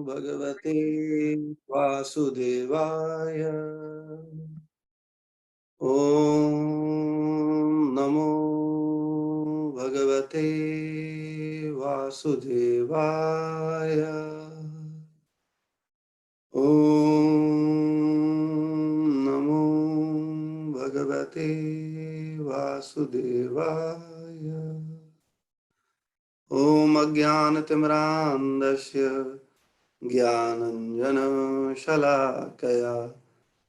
भगवते वासुदेवाय। ओम नमो भगवते वासुदेवाय। ओम नमो भगवते वासुदेवाय। ओम अज्ञानतिमिरान्धस्य ज्ञानञ्जनशलाकया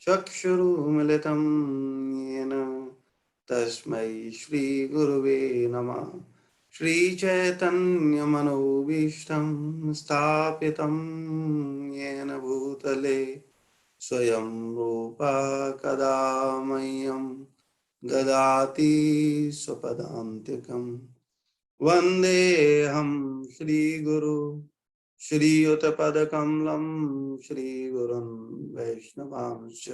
चक्षुरुन्मिलितं येन तस्मै श्रीगुरुवे नमः। श्रीचैतन्यमनोभीष्टं स्थापितं येन भूतले स्वयं रूपा कदा मह्यं ददाति स्वपदान्तिकम्। वन्देऽहं श्रीगुरु श्रीयुतपदकमलं श्रीगुरुं वैष्णवांश्च।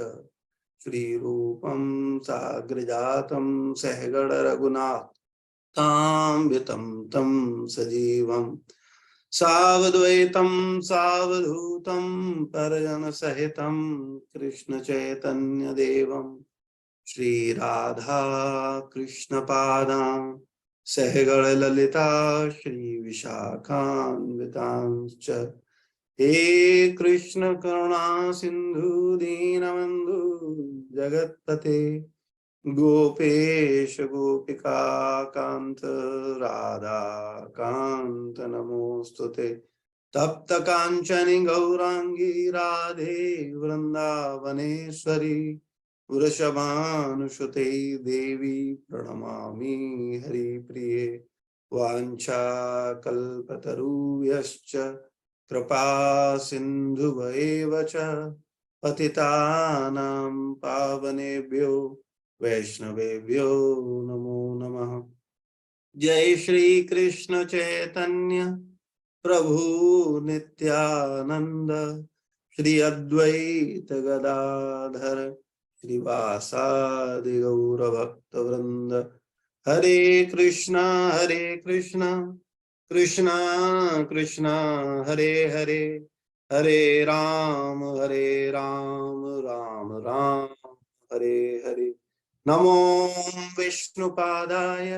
श्रीरूपं साग्रजातं सहगण रघुनाथान्वितं तं सजीवं सावद्वैतं सावधूतं परिजनसहितं कृष्ण चैतन्य देवं श्रीराधा कृष्ण पादान् सहगण ललिता श्री विशाखान्वितांश्च। हे कृष्ण करुणा सिंधु दीनबंधु जगत्पते गोपेश गोपिका कांत राधा कांत नमोस्तुते। तप्त कांचनी गौरांगी राधे वृंदावनेश्वरी वृषभानुसुते देवी प्रणमामि हरिप्रिये। वाञ्छाकल्पतरुभ्यश्च कृपा सिन्धुभ्येव च पतितानां पावनेभ्यो वैष्णवेभ्यो नमो नमः। जय श्री कृष्ण चैतन्य प्रभु नित्यानंद श्री अद्वैत गदाधर श्रीवासादि गौर भक्त वृंद। हरे कृष्णा कृष्णा कृष्णा हरे हरे, हरे राम राम राम हरे हरे। नमो विष्णुपादाय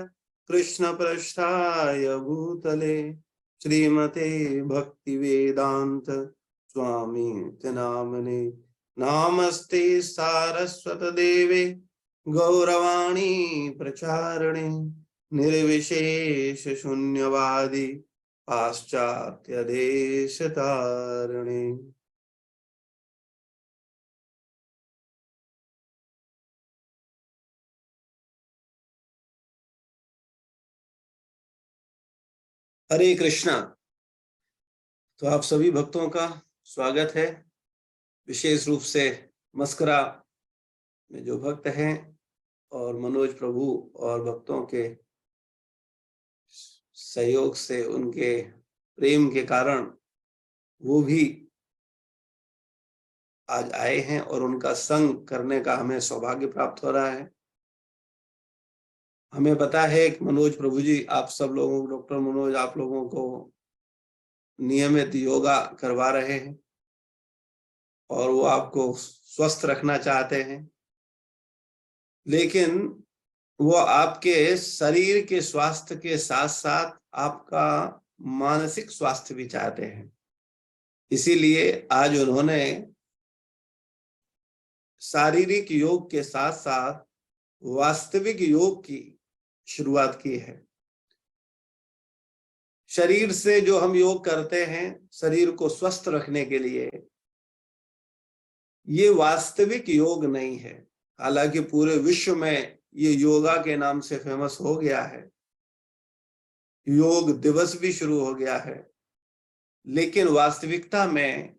कृष्ण पृष्ठाय भूतले श्रीमते भक्ति वेदांत स्वामी नामने। नामस्ते सारस्वत देवे गौरवाणी प्रचारिणे निर्विशेष शून्यवादी पाश्चात्य देश तारिणे। हरे कृष्णा। तो आप सभी भक्तों का स्वागत है। विशेष रूप से मस्करा में जो भक्त हैं और मनोज प्रभु और भक्तों के सहयोग से, उनके प्रेम के कारण वो भी आज आए हैं और उनका संग करने का हमें सौभाग्य प्राप्त हो रहा है। हमें पता है कि मनोज प्रभु जी, आप सब लोगों को, डॉक्टर मनोज, आप लोगों को नियमित योगा करवा रहे हैं और वो आपको स्वस्थ रखना चाहते हैं, लेकिन वो आपके शरीर के स्वास्थ्य के साथ साथ आपका मानसिक स्वास्थ्य भी चाहते हैं। इसीलिए आज उन्होंने शारीरिक योग के साथ साथ वास्तविक योग की शुरुआत की है। शरीर से जो हम योग करते हैं शरीर को स्वस्थ रखने के लिए, ये वास्तविक योग नहीं है। हालांकि पूरे विश्व में ये योगा के नाम से फेमस हो गया है, योग दिवस भी शुरू हो गया है, लेकिन वास्तविकता में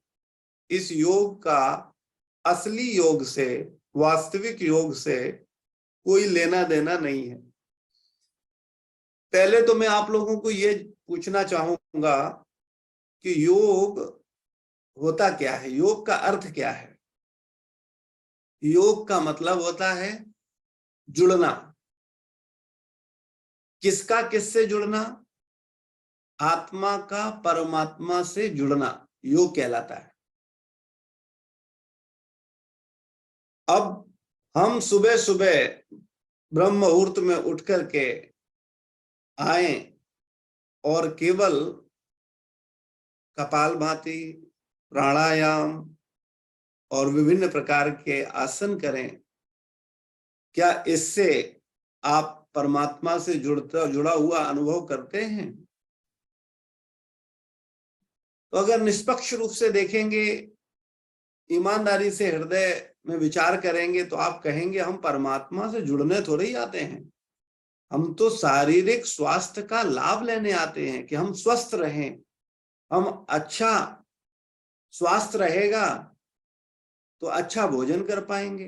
इस योग का असली योग से, वास्तविक योग से कोई लेना देना नहीं है। पहले तो मैं आप लोगों को ये पूछना चाहूंगा कि योग होता क्या है, योग का अर्थ क्या है। योग का मतलब होता है जुड़ना। किसका किससे जुड़ना? आत्मा का परमात्मा से जुड़ना, योग कहलाता है। अब हम सुबह सुबह ब्रह्म मुहूर्त में उठ करके आए और केवल कपालभाति, प्राणायाम और विभिन्न प्रकार के आसन करें, क्या इससे आप परमात्मा से जुड़ा हुआ अनुभव करते हैं? तो अगर निष्पक्ष रूप से देखेंगे, ईमानदारी से हृदय में विचार करेंगे, तो आप कहेंगे हम परमात्मा से जुड़ने थोड़े ही आते हैं, हम तो शारीरिक स्वास्थ्य का लाभ लेने आते हैं कि हम स्वस्थ रहें। हम अच्छा स्वास्थ्य रहेगा तो अच्छा भोजन कर पाएंगे।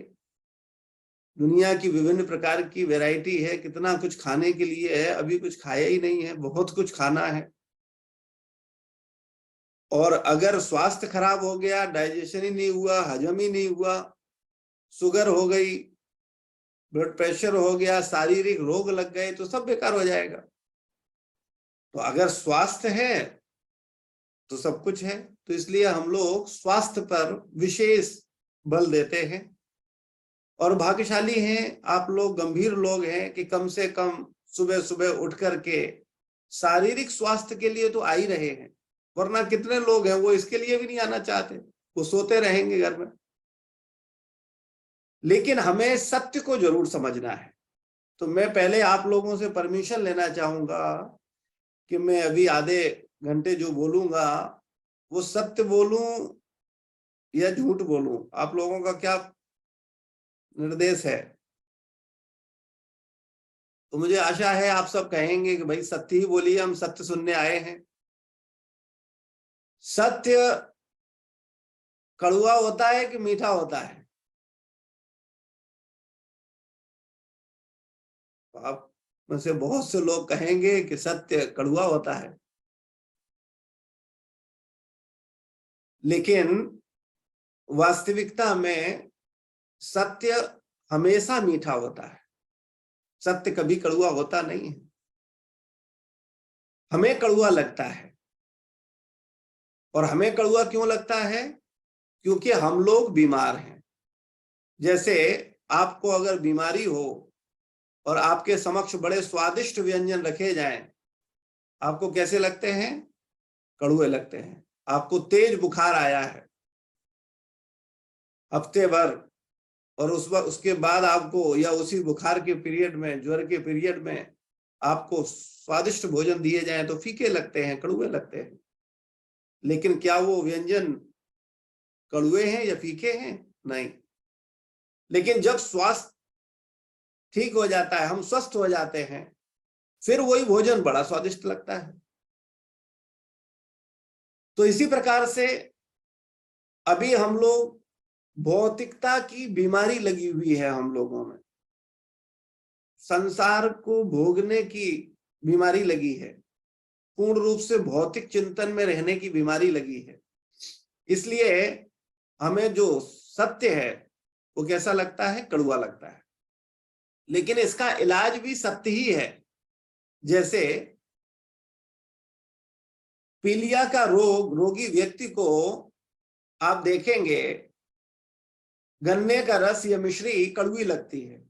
दुनिया की विभिन्न प्रकार की वैरायटी है, कितना कुछ खाने के लिए है, अभी कुछ खाया ही नहीं है, बहुत कुछ खाना है। और अगर स्वास्थ्य खराब हो गया, डाइजेशन ही नहीं हुआ, हजम ही नहीं हुआ, शुगर हो गई, ब्लड प्रेशर हो गया, शारीरिक रोग लग गए, तो सब बेकार हो जाएगा। तो अगर स्वास्थ्य है तो सब कुछ है। तो इसलिए हम लोग स्वास्थ्य पर विशेष बल देते हैं। और भाग्यशाली हैं आप लोग, गंभीर लोग हैं कि कम से कम सुबह सुबह उठ करके शारीरिक स्वास्थ्य के लिए तो आ ही रहे हैं। वरना कितने लोग हैं वो इसके लिए भी नहीं आना चाहते, वो सोते रहेंगे घर में। लेकिन हमें सत्य को जरूर समझना है। तो मैं पहले आप लोगों से परमिशन लेना चाहूंगा कि मैं अभी आधे घंटे जो बोलूंगा वो सत्य बोलूं या झूठ बोलूं, आप लोगों का क्या निर्देश है? तो मुझे आशा है आप सब कहेंगे कि भाई सत्य ही बोलिए, हम सत्य सुनने आए हैं। सत्य कड़वा होता है कि मीठा होता है? तो आप में से बहुत से लोग कहेंगे कि सत्य कड़वा होता है, लेकिन वास्तविकता में सत्य हमेशा मीठा होता है। सत्य कभी कड़वा होता नहीं है। हमें कड़वा लगता है। और हमें कड़वा क्यों लगता है? क्योंकि हम लोग बीमार हैं। जैसे आपको अगर बीमारी हो और आपके समक्ष बड़े स्वादिष्ट व्यंजन रखे जाएं, आपको कैसे लगते हैं? कड़वे लगते हैं। आपको तेज बुखार आया है हफ्ते भर, और उसके बाद आपको, या उसी बुखार के पीरियड में, ज्वर के पीरियड में आपको स्वादिष्ट भोजन दिए जाएं तो फीके लगते हैं, कड़वे लगते हैं। लेकिन क्या वो व्यंजन कड़वे हैं या फीके हैं? नहीं। लेकिन जब स्वास्थ्य ठीक हो जाता है, हम स्वस्थ हो जाते हैं, फिर वही भोजन बड़ा स्वादिष्ट लगता है। तो इसी प्रकार से अभी हम लोग, भौतिकता की बीमारी लगी हुई है हम लोगों में, संसार को भोगने की बीमारी लगी है, पूर्ण रूप से भौतिक चिंतन में रहने की बीमारी लगी है। इसलिए हमें जो सत्य है वो कैसा लगता है? कड़वा लगता है। लेकिन इसका इलाज भी सत्य ही है। जैसे पीलिया का रोगी व्यक्ति को आप देखेंगे, गन्ने का रस या मिश्री कड़वी लगती है,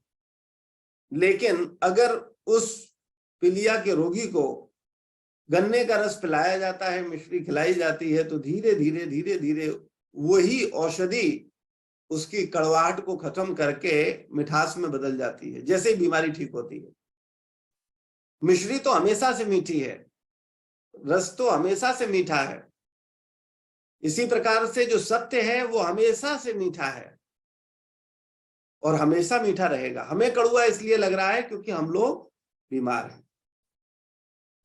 लेकिन अगर उस पीलिया के रोगी को गन्ने का रस पिलाया जाता है, मिश्री खिलाई जाती है, तो धीरे धीरे धीरे धीरे वही औषधि उसकी कड़वाहट को खत्म करके मिठास में बदल जाती है, जैसे ही बीमारी ठीक होती है। मिश्री तो हमेशा से मीठी है, रस तो हमेशा से मीठा है। इसी प्रकार से जो सत्य है वो हमेशा से मीठा है और हमेशा मीठा रहेगा। हमें कड़वा इसलिए लग रहा है क्योंकि हम लोग बीमार हैं।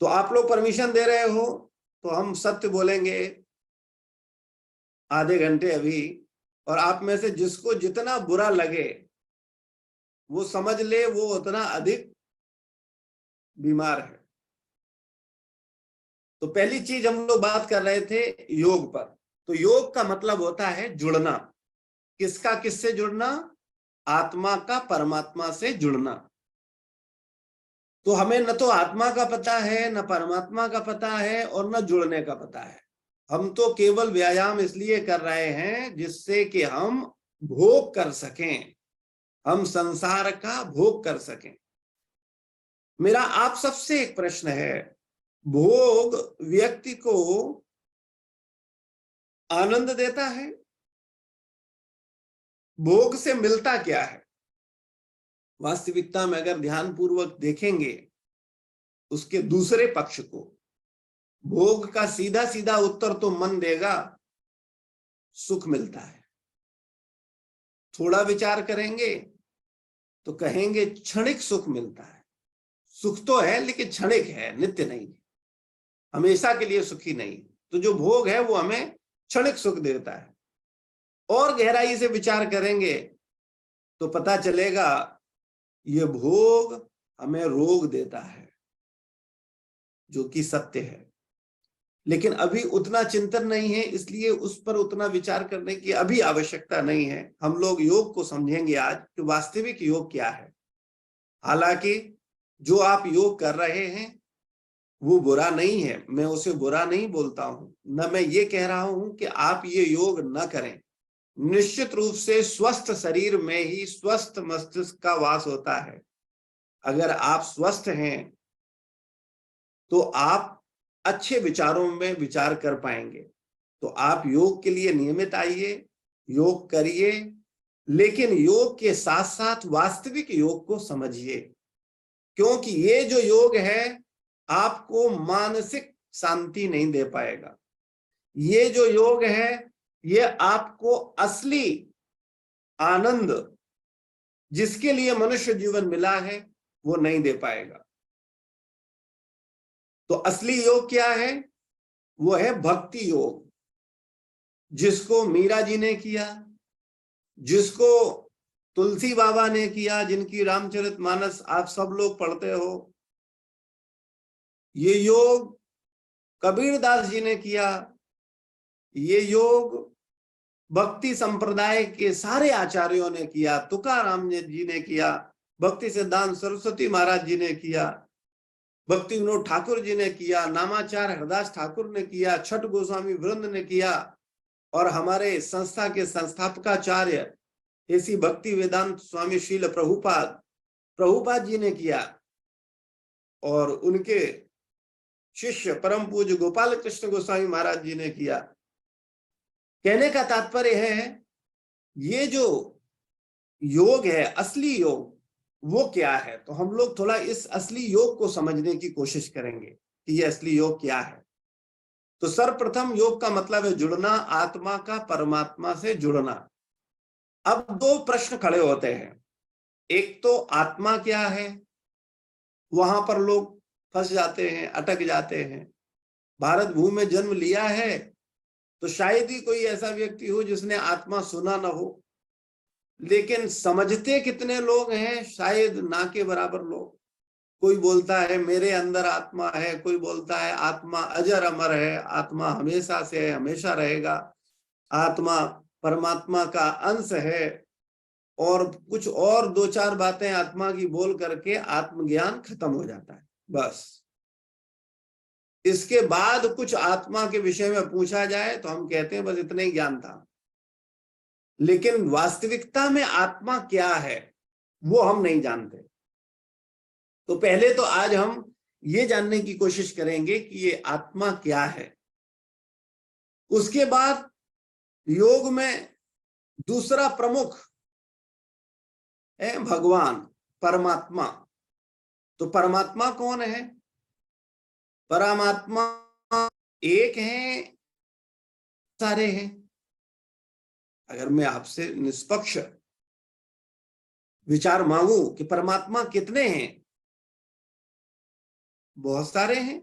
तो आप लोग परमिशन दे रहे हो तो हम सत्य बोलेंगे आधे घंटे अभी, और आप में से जिसको जितना बुरा लगे वो समझ ले वो उतना अधिक बीमार है। तो पहली चीज हम लोग बात कर रहे थे योग पर। तो योग का मतलब होता है जुड़ना। किसका किससे जुड़ना? आत्मा का परमात्मा से जुड़ना। तो हमें न तो आत्मा का पता है, न परमात्मा का पता है, और न जुड़ने का पता है। हम तो केवल व्यायाम इसलिए कर रहे हैं जिससे कि हम भोग कर सकें, हम संसार का भोग कर सकें। मेरा आप सबसे एक प्रश्न है, भोग व्यक्ति को आनंद देता है? भोग से मिलता क्या है? वास्तविकता में अगर ध्यानपूर्वक देखेंगे उसके दूसरे पक्ष को, भोग का सीधा सीधा उत्तर तो मन देगा सुख मिलता है। थोड़ा विचार करेंगे तो कहेंगे क्षणिक सुख मिलता है। सुख तो है लेकिन क्षणिक है, नित्य नहीं, हमेशा के लिए सुखी नहीं। तो जो भोग है वो हमें क्षणिक सुख देता है। और गहराई से विचार करेंगे तो पता चलेगा ये भोग हमें रोग देता है, जो कि सत्य है। लेकिन अभी उतना चिंतन नहीं है, इसलिए उस पर उतना विचार करने की अभी आवश्यकता नहीं है। हम लोग योग को समझेंगे आज कि वास्तविक योग क्या है। हालांकि जो आप योग कर रहे हैं वो बुरा नहीं है, मैं उसे बुरा नहीं बोलता हूं, न मैं ये कह रहा हूं कि आप ये योग न करें। निश्चित रूप से स्वस्थ शरीर में ही स्वस्थ मस्तिष्क का वास होता है। अगर आप स्वस्थ हैं तो आप अच्छे विचारों में विचार कर पाएंगे। तो आप योग के लिए नियमित आइए, योग करिए, लेकिन योग के साथ साथ वास्तविक योग को समझिए, क्योंकि ये जो योग है आपको मानसिक शांति नहीं दे पाएगा। ये जो योग है ये आपको असली आनंद जिसके लिए मनुष्य जीवन मिला है वो नहीं दे पाएगा। तो असली योग क्या है? वो है भक्ति योग, जिसको मीरा जी ने किया, जिसको तुलसी बाबा ने किया, जिनकी रामचरितमानस आप सब लोग पढ़ते हो। ये योग कबीरदास जी ने किया, ये योग भक्ति संप्रदाय के सारे आचार्यों ने किया, तुकाराम जी ने किया, भक्ति सिद्धांत सरस्वती महाराज जी ने किया, भक्ति विनोद ठाकुर जी ने किया, नामाचार हरदास ठाकुर ने किया, छठ गोस्वामी वृंद ने किया, और हमारे संस्था के संस्थापकाचार्य ऐसी भक्ति वेदांत स्वामी श्रील प्रभुपाद जी ने किया, और उनके शिष्य परम पूज्य गोपाल कृष्ण गोस्वामी महाराज जी ने किया। कहने का तात्पर्य है ये जो योग है, असली योग, वो क्या है। तो हम लोग थोड़ा इस असली योग को समझने की कोशिश करेंगे कि ये असली योग क्या है। तो सर्वप्रथम योग का मतलब है जुड़ना, आत्मा का परमात्मा से जुड़ना। अब दो प्रश्न खड़े होते हैं, एक तो आत्मा क्या है, वहां पर लोग फंस जाते हैं, अटक जाते हैं। भारत भूमि में जन्म लिया है तो शायद ही कोई ऐसा व्यक्ति हो जिसने आत्मा सुना ना हो, लेकिन समझते कितने लोग हैं? शायद ना के बराबर लोग। कोई बोलता है मेरे अंदर आत्मा है, कोई बोलता है आत्मा अजर अमर है, आत्मा हमेशा से है, हमेशा रहेगा, आत्मा परमात्मा का अंश है, और कुछ और दो चार बातें आत्मा की बोल करके आत्मज्ञान खत्म हो जाता है। बस इसके बाद कुछ आत्मा के विषय में पूछा जाए तो हम कहते हैं बस इतना ही ज्ञान था। लेकिन वास्तविकता में आत्मा क्या है वो हम नहीं जानते। तो पहले तो आज हम ये जानने की कोशिश करेंगे कि ये आत्मा क्या है। उसके बाद योग में दूसरा प्रमुख है भगवान, परमात्मा। तो परमात्मा कौन है? परमात्मा एक है, सारे हैं? अगर मैं आपसे निष्पक्ष विचार मांगू कि परमात्मा कितने हैं, बहुत सारे हैं।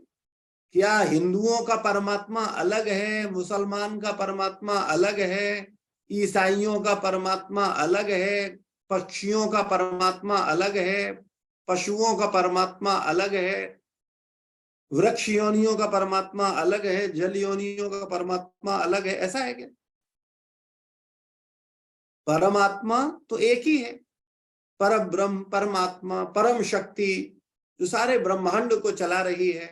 क्या हिंदुओं का परमात्मा अलग है, मुसलमान का परमात्मा अलग है, ईसाइयों का परमात्मा अलग है, पक्षियों का परमात्मा अलग है, पशुओं का परमात्मा अलग है, वृक्ष योनियों का परमात्मा अलग है, जल योनियों का परमात्मा अलग है? ऐसा है क्या? परमात्मा तो एक ही है, पर ब्रह्म, परमात्मा, परम शक्ति जो सारे ब्रह्मांड को चला रही है,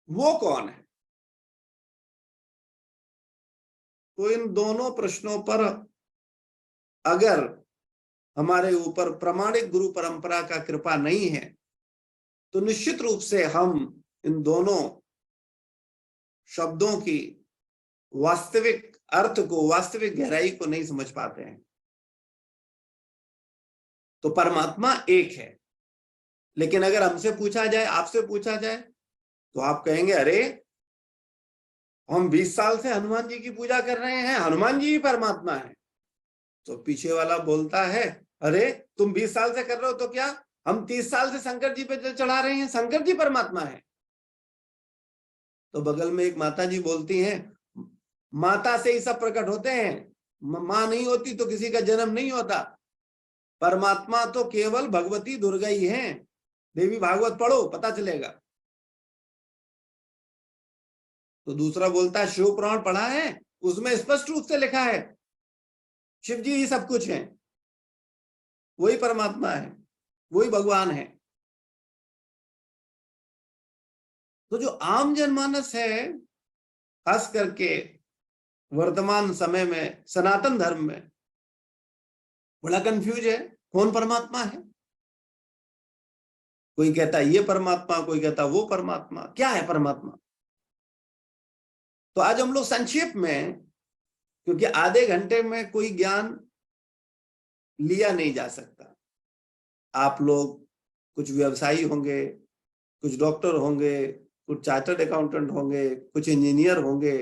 वो कौन है? तो इन दोनों प्रश्नों पर अगर हमारे ऊपर प्रामाणिक गुरु परंपरा का कृपा नहीं है तो निश्चित रूप से हम इन दोनों शब्दों की वास्तविक अर्थ को, वास्तविक गहराई को नहीं समझ पाते हैं। तो परमात्मा एक है, लेकिन अगर हमसे पूछा जाए, आपसे पूछा जाए, तो आप कहेंगे अरे हम 20 साल से हनुमान जी की पूजा कर रहे हैं, हनुमान जी ही परमात्मा है। तो पीछे वाला बोलता है अरे तुम 20 साल से कर रहे हो तो क्या, हम 30 साल से शंकर जी पे चढ़ा रहे हैं, शंकर जी परमात्मा है। तो बगल में एक माता जी बोलती हैं माता से ही सब प्रकट होते हैं, मां नहीं होती तो किसी का जन्म नहीं होता, परमात्मा तो केवल भगवती दुर्गा ही है, देवी भागवत पढ़ो पता चलेगा। तो दूसरा बोलता है शिव पुराण पढ़ा है, उसमें स्पष्ट रूप से लिखा है शिव जी ही सब कुछ है, वही परमात्मा है, वही भगवान है। तो जो आम जनमानस है, खास करके वर्तमान समय में सनातन धर्म में, बड़ा कंफ्यूज है कौन परमात्मा है। कोई कहता है ये परमात्मा, कोई कहता वो परमात्मा, क्या है परमात्मा। तो आज हम लोग संक्षेप में, क्योंकि आधे घंटे में कोई ज्ञान लिया नहीं जा सकता, आप लोग कुछ व्यवसायी होंगे, कुछ डॉक्टर होंगे, कुछ चार्टर्ड अकाउंटेंट होंगे, कुछ इंजीनियर होंगे,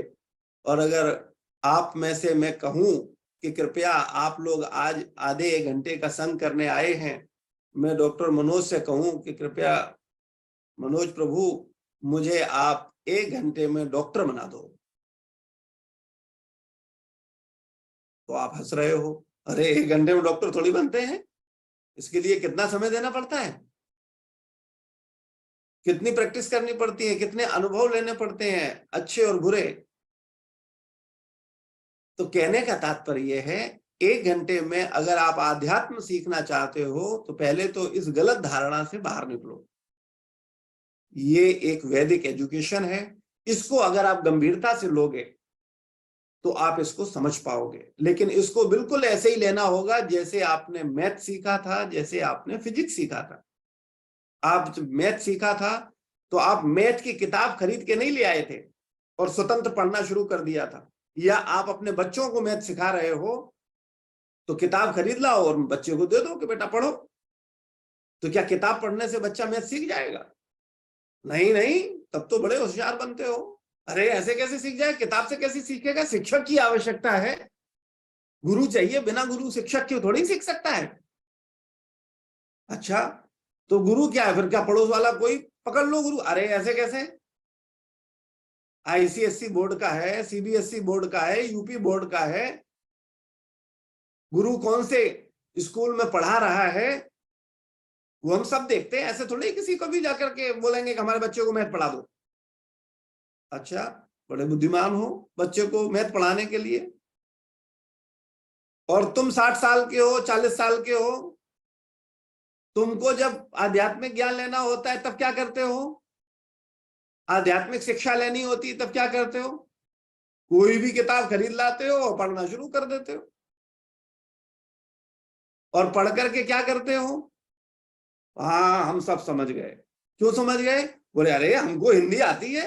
और अगर आप में से मैं कहूं कि कृपया आप लोग आज आधे एक घंटे का संग करने आए हैं, मैं डॉक्टर मनोज से कहूं कि कृपया मनोज प्रभु मुझे आप 1 घंटे में डॉक्टर बना दो, तो आप हंस रहे हो, अरे 1 घंटे में डॉक्टर थोड़ी बनते हैं, इसके लिए कितना समय देना पड़ता है, कितनी प्रैक्टिस करनी पड़ती है, कितने अनुभव लेने पड़ते हैं अच्छे और बुरे। तो कहने का तात्पर्य है 1 घंटे में अगर आप आध्यात्म सीखना चाहते हो तो पहले तो इस गलत धारणा से बाहर निकलो। ये एक वैदिक एजुकेशन है, इसको अगर आप गंभीरता से लोगे तो आप इसको समझ पाओगे, लेकिन इसको बिल्कुल ऐसे ही लेना होगा जैसे आपने मैथ सीखा था, जैसे आपने फिजिक्स सीखा था। आप जब मैथ सीखा था तो आप मैथ की किताब खरीद के नहीं ले आए थे और स्वतंत्र पढ़ना शुरू कर दिया था, या आप अपने बच्चों को मैथ सिखा रहे हो तो किताब खरीद लाओ और बच्चे को दे दो कि बेटा पढ़ो। तो क्या किताब पढ़ने से बच्चा मैथ सीख जाएगा? नहीं नहीं, तब तो बड़े होशियार बनते हो। अरे ऐसे कैसे सीख जाए, किताब से कैसे सीखेगा, शिक्षक की आवश्यकता है, गुरु चाहिए, बिना गुरु शिक्षक के थोड़ी सीख सकता है। अच्छा तो गुरु क्या है फिर, क्या पड़ोस वाला कोई पकड़ लो गुरु? अरे ऐसे कैसे, आईसीएससी बोर्ड का है, सीबीएसई बोर्ड का है, यूपी बोर्ड का है, गुरु कौन से स्कूल में पढ़ा रहा है वो हम सब देखते हैं, ऐसे थोड़ी किसी को भी जाकर के बोलेंगे कि हमारे बच्चे को मैथ पढ़ा दो। अच्छा बड़े बुद्धिमान हो बच्चे को मैथ पढ़ाने के लिए, और तुम 60 साल के हो, 40 साल के हो, तुमको जब आध्यात्मिक ज्ञान लेना होता है तब क्या करते हो, आध्यात्मिक शिक्षा लेनी होती है तब क्या करते हो, कोई भी किताब खरीद लाते हो और पढ़ना शुरू कर देते हो, और पढ़ करके क्या करते हो, हाँ हम सब समझ गए। क्यों समझ गए? बोले अरे हमको हिंदी आती है,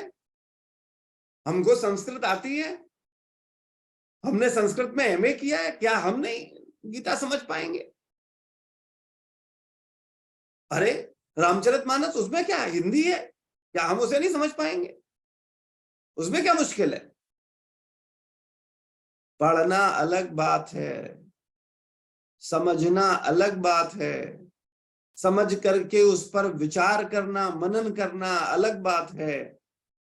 हमको संस्कृत आती है, हमने संस्कृत में एमए किया है, क्या हम नहीं गीता समझ पाएंगे? अरे रामचरितमानस उसमें क्या है, हिंदी है, क्या हम उसे नहीं समझ पाएंगे? उसमें क्या मुश्किल है? पढ़ना अलग बात है, समझना अलग बात है, समझ करके उस पर विचार करना, मनन करना अलग बात है,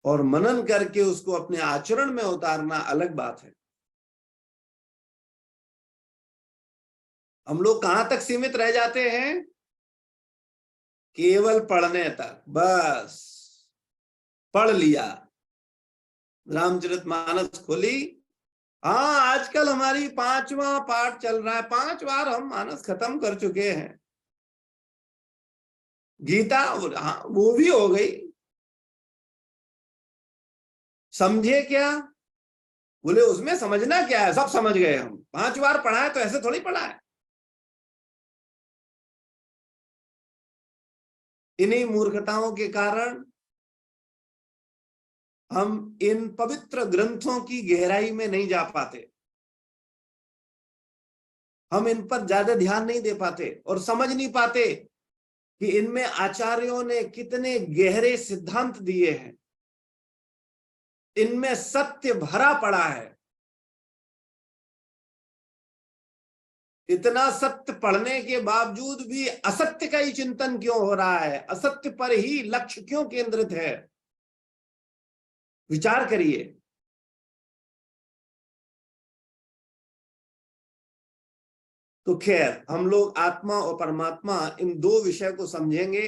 और मनन करके उसको अपने आचरण में उतारना अलग बात है। हम लोग कहां तक सीमित रह जाते हैं? केवल पढ़ने तक, बस पढ़ लिया, रामचरितमानस खोली, हाँ आजकल हमारी 5वां पाठ चल रहा है, 5 बार हम मानस खत्म कर चुके हैं, गीता हाँ, वो भी हो गई। समझे क्या? बोले उसमें समझना क्या है, सब समझ गए हम, 5 बार पढ़ा है तो ऐसे थोड़ी पढ़ा है। इन्हीं मूर्खताओं के कारण हम इन पवित्र ग्रंथों की गहराई में नहीं जा पाते, हम इन पर ज्यादा ध्यान नहीं दे पाते और समझ नहीं पाते कि इनमें आचार्यों ने कितने गहरे सिद्धांत दिए हैं, इनमें सत्य भरा पड़ा है। इतना सत्य पढ़ने के बावजूद भी असत्य का ही चिंतन क्यों हो रहा है, असत्य पर ही लक्ष्य क्यों केंद्रित है? विचार करिए। तो खैर, हम लोग आत्मा और परमात्मा इन दो विषय को समझेंगे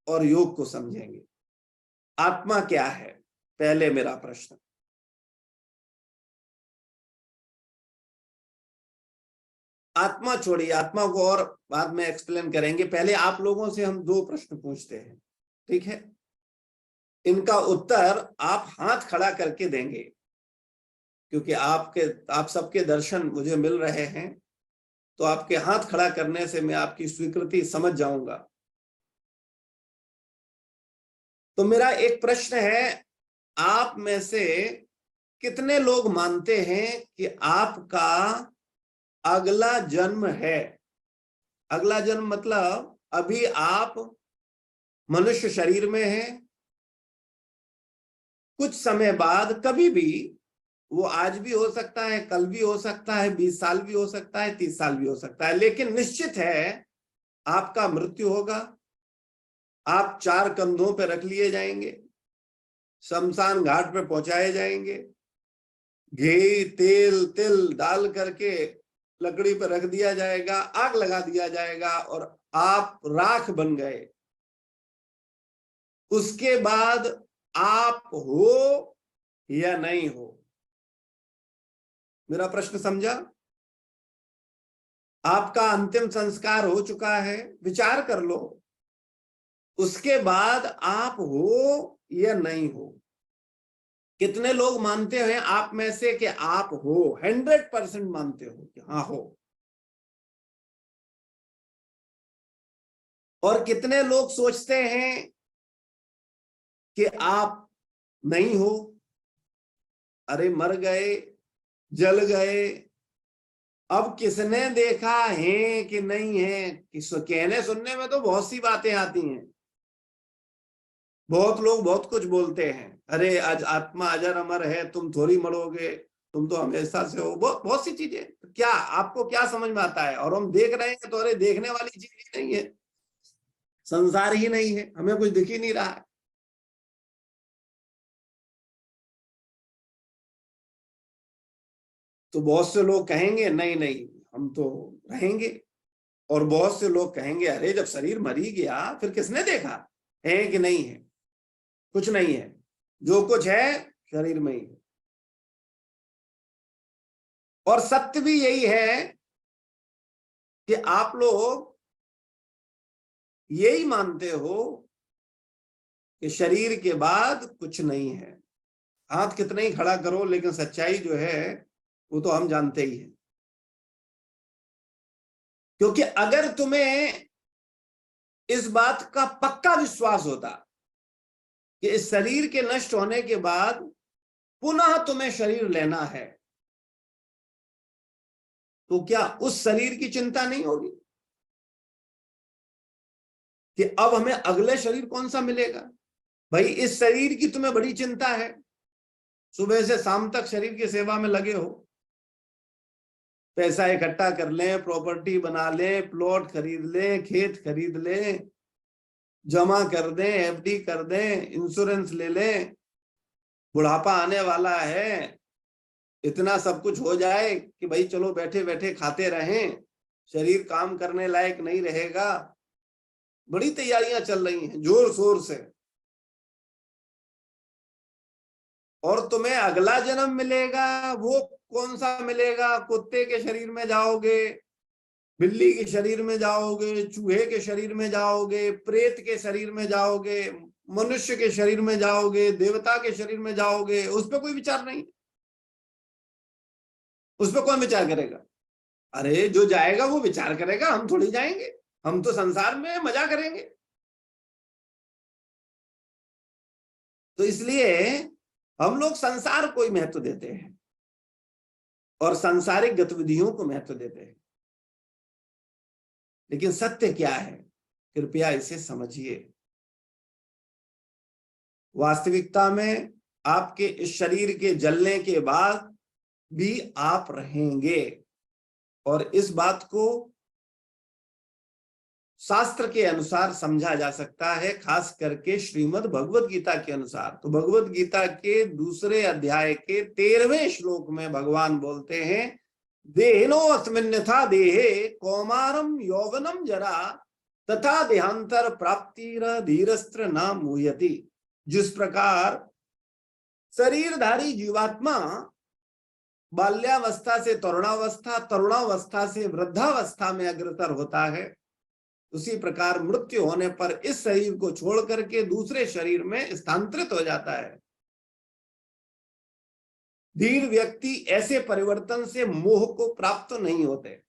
और योग को समझेंगे। आत्मा क्या है, पहले मेरा प्रश्न। आत्मा छोड़िए, आत्मा को और बाद में एक्सप्लेन करेंगे, पहले आप लोगों से हम दो प्रश्न पूछते हैं, ठीक है? इनका उत्तर आप हाथ खड़ा करके देंगे, क्योंकि आप सबके दर्शन मुझे मिल रहे हैं, तो आपके हाथ खड़ा करने से मैं आपकी स्वीकृति समझ जाऊंगा। तो मेरा एक प्रश्न है, आप में से कितने लोग मानते हैं कि आपका अगला जन्म है? अगला जन्म मतलब अभी आप मनुष्य शरीर में हैं, कुछ समय बाद कभी भी, वो आज भी हो सकता है, कल भी हो सकता है, 20 साल भी हो सकता है, 30 साल भी हो सकता है, लेकिन निश्चित है आपका मृत्यु होगा। आप 4 कंधों पर रख लिए जाएंगे, शमशान घाट पे पहुंचाए जाएंगे, घी तेल तिल डाल करके लकड़ी पर रख दिया जाएगा, आग लगा दिया जाएगा और आप राख बन गए। उसके बाद आप हो या नहीं हो? मेरा प्रश्न समझा? आपका अंतिम संस्कार हो चुका है, विचार कर लो, उसके बाद आप हो या नहीं हो? कितने लोग मानते हैं आप में से कि आप हो? 100% मानते हो कि हाँ हो? और कितने लोग सोचते हैं कि आप नहीं हो? अरे मर गए, जल गए, अब किसने देखा है कि नहीं है? कहने सुनने में तो बहुत सी बातें आती हैं, बहुत लोग बहुत कुछ बोलते हैं, अरे आज आत्मा अजर अमर है, तुम थोड़ी मरोगे, तुम तो हमेशा से हो, बहुत बहुत सी चीजें। क्या आपको क्या समझ में आता है? और हम देख रहे हैं तो अरे देखने वाली चीज ही नहीं है, संसार ही नहीं है, हमें कुछ दिख ही नहीं रहा है। तो बहुत से लोग कहेंगे नहीं नहीं हम तो रहेंगे, और बहुत से लोग कहेंगे अरे जब शरीर मर ही गया फिर किसने देखा है कि नहीं है? कुछ नहीं है, जो कुछ है शरीर में ही है। और सत्य भी यही है कि आप लोग यही मानते हो कि शरीर के बाद कुछ नहीं है। हाथ कितना ही खड़ा करो, लेकिन सच्चाई जो है वो तो हम जानते ही हैं। क्योंकि अगर तुम्हें इस बात का पक्का विश्वास होता कि इस शरीर के नष्ट होने के बाद पुनः तुम्हें शरीर लेना है, तो क्या उस शरीर की चिंता नहीं होगी कि अब हमें अगले शरीर कौन सा मिलेगा? भाई इस शरीर की तुम्हें बड़ी चिंता है, सुबह से शाम तक शरीर की सेवा में लगे हो, पैसा इकट्ठा कर लें, प्रॉपर्टी बना लें, प्लॉट खरीद लें, खेत खरीद लें, जमा कर दें, एफडी कर दें, इंश्योरेंस ले लें, बुढ़ापा आने वाला है, इतना सब कुछ हो जाए कि भाई चलो बैठे बैठे खाते रहें, शरीर काम करने लायक नहीं रहेगा। बड़ी तैयारियां चल रही हैं जोर शोर से, और तुम्हें अगला जन्म मिलेगा, वो कौन सा मिलेगा? कुत्ते के शरीर में जाओगे, बिल्ली के शरीर में जाओगे, चूहे के शरीर में जाओगे, प्रेत के शरीर में जाओगे, मनुष्य के शरीर में जाओगे, देवता के शरीर में जाओगे, उस पर कोई विचार नहीं। उस पर कौन विचार करेगा? अरे जो जाएगा वो विचार करेगा, हम थोड़ी जाएंगे, हम तो संसार में मजा करेंगे। तो इसलिए हम लोग संसार को ही महत्व देते हैं और सांसारिक गतिविधियों को महत्व देते हैं। लेकिन सत्य क्या है, कृपया इसे समझिए। वास्तविकता में आपके इस शरीर के जलने के बाद भी आप रहेंगे, और इस बात को शास्त्र के अनुसार समझा जा सकता है, खास करके श्रीमद् भगवत गीता के अनुसार। तो भगवत गीता के दूसरे अध्याय के 13वें श्लोक में भगवान बोलते हैं, देहिनो अस्मिन्यथा देहे कौमारम यौवनम जरा तथा देहांतर प्राप्तिर धीरस्त्र न मुह्यति। जिस प्रकार शरीरधारी जीवात्मा बाल्यावस्था से तरुणावस्था, तरुणावस्था से वृद्धावस्था में अग्रसर होता है, उसी प्रकार मृत्यु होने पर इस शरीर को छोड़ करके दूसरे शरीर में स्थानांतरित हो जाता है। धीर व्यक्ति ऐसे परिवर्तन से मोह को प्राप्त नहीं होते।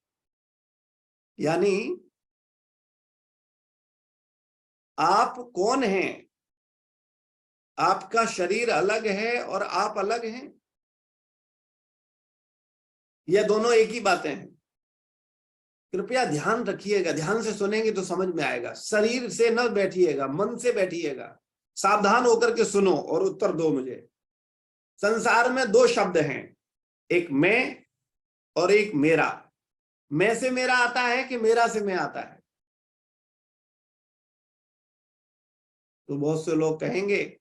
यानी आप कौन हैं? आपका शरीर अलग है और आप अलग हैं, यह दोनों एक ही बातें हैं। कृपया ध्यान रखिएगा, ध्यान से सुनेंगे तो समझ में आएगा। शरीर से न बैठिएगा, मन से बैठिएगा, सावधान होकर के सुनो और उत्तर दो मुझे। संसार में दो शब्द हैं, एक मैं और एक मेरा। मैं से मेरा आता है कि मेरा से मैं आता है? तो बहुत से लोग कहेंगे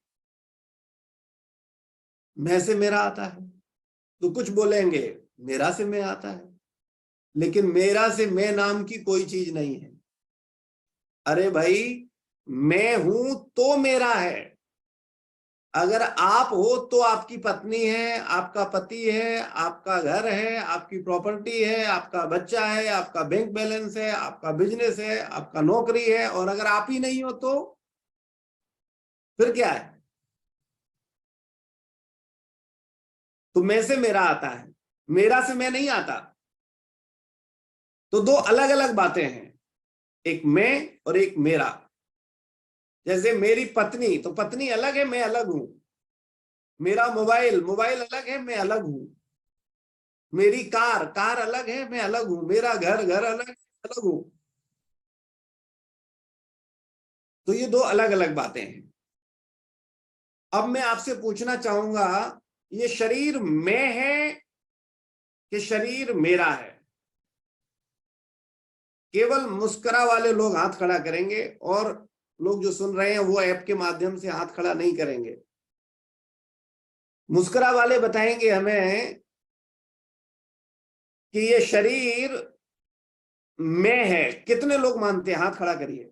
मैं से मेरा आता है, तो कुछ बोलेंगे मेरा से मैं आता है। लेकिन मेरा से मैं नाम की कोई चीज नहीं है। अरे भाई, मैं हूं तो मेरा है। अगर आप हो तो आपकी पत्नी है, आपका पति है, आपका घर है, आपकी प्रॉपर्टी है, आपका बच्चा है, आपका बैंक बैलेंस है, आपका बिजनेस है, आपका नौकरी है। और अगर आप ही नहीं हो तो फिर क्या है? तो मैं से मेरा आता है, मेरा से मैं नहीं आता। तो दो अलग अलग बातें हैं, एक मैं और एक मेरा। जैसे मेरी पत्नी, तो पत्नी अलग है, मैं अलग हूं। मेरा मोबाइल, मोबाइल अलग है, मैं अलग हूं। मेरी कार, कार अलग है, मैं अलग हूं। मेरा घर, घर अलग है, अलग हूं। तो ये दो अलग अलग बातें हैं। अब मैं आपसे पूछना चाहूंगा, ये शरीर मैं है कि शरीर मेरा है? केवल मुस्कुरा वाले लोग हाथ खड़ा करेंगे, और लोग जो सुन रहे हैं वो ऐप के माध्यम से हाथ खड़ा नहीं करेंगे। मुस्कुरा वाले बताएंगे हमें कि ये शरीर मैं है। कितने लोग मानते हैं? हाथ खड़ा करिए।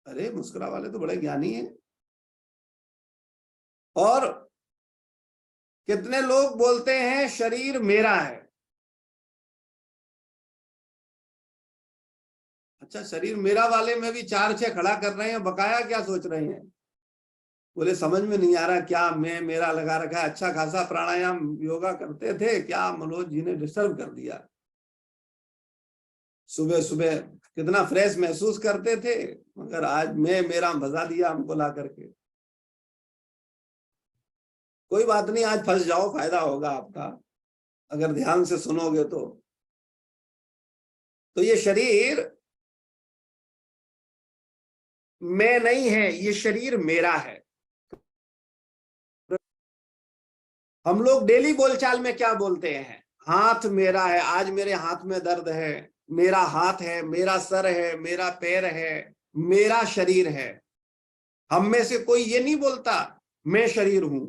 अरे मुस्कुरा वाले तो बड़े ज्ञानी हैं। और कितने लोग बोलते हैं शरीर मेरा है? अच्छा, शरीर मेरा वाले में भी चार छह खड़ा कर रहे हैं, बकाया क्या सोच रहे हैं? बोले समझ में नहीं आ रहा क्या मैं मेरा लगा रखा है। अच्छा खासा प्राणायाम योगा करते थे, क्या मनोज जी ने डिस्टर्ब कर दिया। सुबह सुबह कितना फ्रेश महसूस करते थे, मगर आज मैं मेरा भजा दिया हमको ला करके। कोई बात नहीं, आज फंस जाओ, फायदा होगा आपका अगर ध्यान से सुनोगे तो ये शरीर मैं नहीं है, ये शरीर मेरा है। हम लोग डेली बोलचाल में क्या बोलते हैं? हाथ मेरा है, आज मेरे हाथ में दर्द है, मेरा हाथ है, मेरा सर है, मेरा पैर है, मेरा शरीर है। हम में से कोई ये नहीं बोलता मैं शरीर हूं,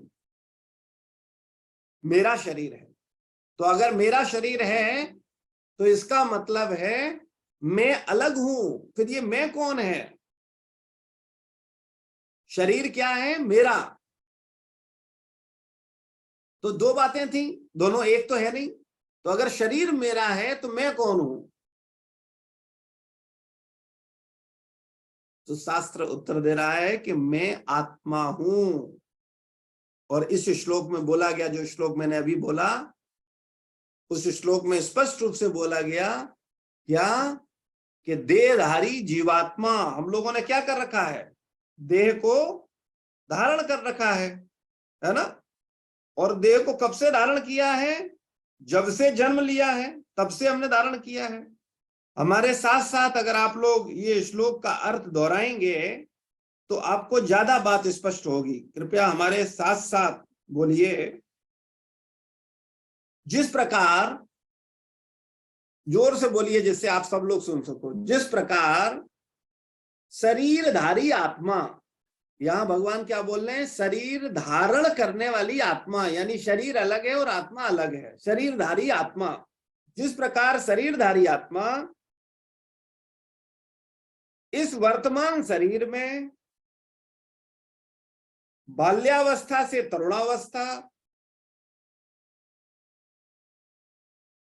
मेरा शरीर है। तो अगर मेरा शरीर है तो इसका मतलब है मैं अलग हूं। फिर ये मैं कौन है? शरीर क्या है? मेरा। तो दो बातें थी, दोनों एक तो है नहीं। तो अगर शरीर मेरा है तो मैं कौन हूं? तो शास्त्र उत्तर दे रहा है कि मैं आत्मा हूं। और इस श्लोक में बोला गया, जो श्लोक मैंने अभी बोला, उस श्लोक में स्पष्ट रूप से बोला गया क्या कि देहधारी जीवात्मा, हम लोगों ने क्या कर रखा है, देह को धारण कर रखा है ना। और देह को कब से धारण किया है, जब से जन्म लिया है तब से हमने धारण किया है। हमारे साथ साथ अगर आप लोग ये श्लोक का अर्थ दोहराएंगे तो आपको ज्यादा बात स्पष्ट होगी। कृपया हमारे साथ साथ बोलिए। जिस प्रकार, जोर से बोलिए जिससे आप सब लोग सुन सको, जिस प्रकार शरीरधारी आत्मा, यहां भगवान क्या बोल रहे हैं, शरीर धारण करने वाली आत्मा, यानी शरीर अलग है और आत्मा अलग है। शरीरधारी आत्मा, जिस प्रकार शरीरधारी आत्मा इस वर्तमान शरीर में बाल्यावस्था से तरुणावस्था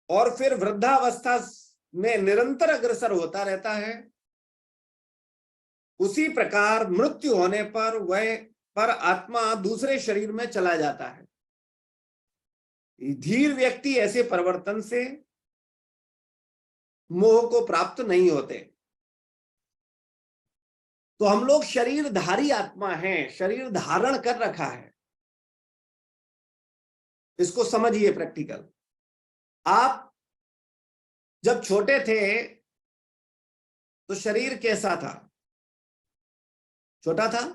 और फिर वृद्धावस्था में निरंतर अग्रसर होता रहता है, उसी प्रकार मृत्यु होने पर आत्मा दूसरे शरीर में चला जाता है। धीर व्यक्ति ऐसे परिवर्तन से मोह को प्राप्त नहीं होते। तो हम लोग शरीरधारी आत्मा हैं, शरीर धारण कर रखा है। इसको समझिए प्रैक्टिकल। आप जब छोटे थे तो शरीर कैसा था, छोटा था।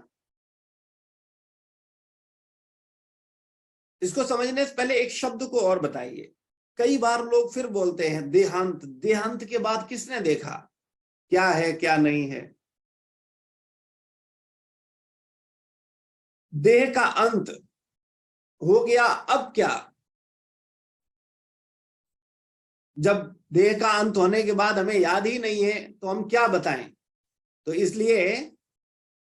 इसको समझने से पहले एक शब्द को और बताइए। कई बार लोग फिर बोलते हैं देहांत, देहांत के बाद किसने देखा क्या है क्या नहीं है। देह का अंत हो गया, अब क्या, जब देह का अंत होने के बाद हमें याद ही नहीं है तो हम क्या बताएं। तो इसलिए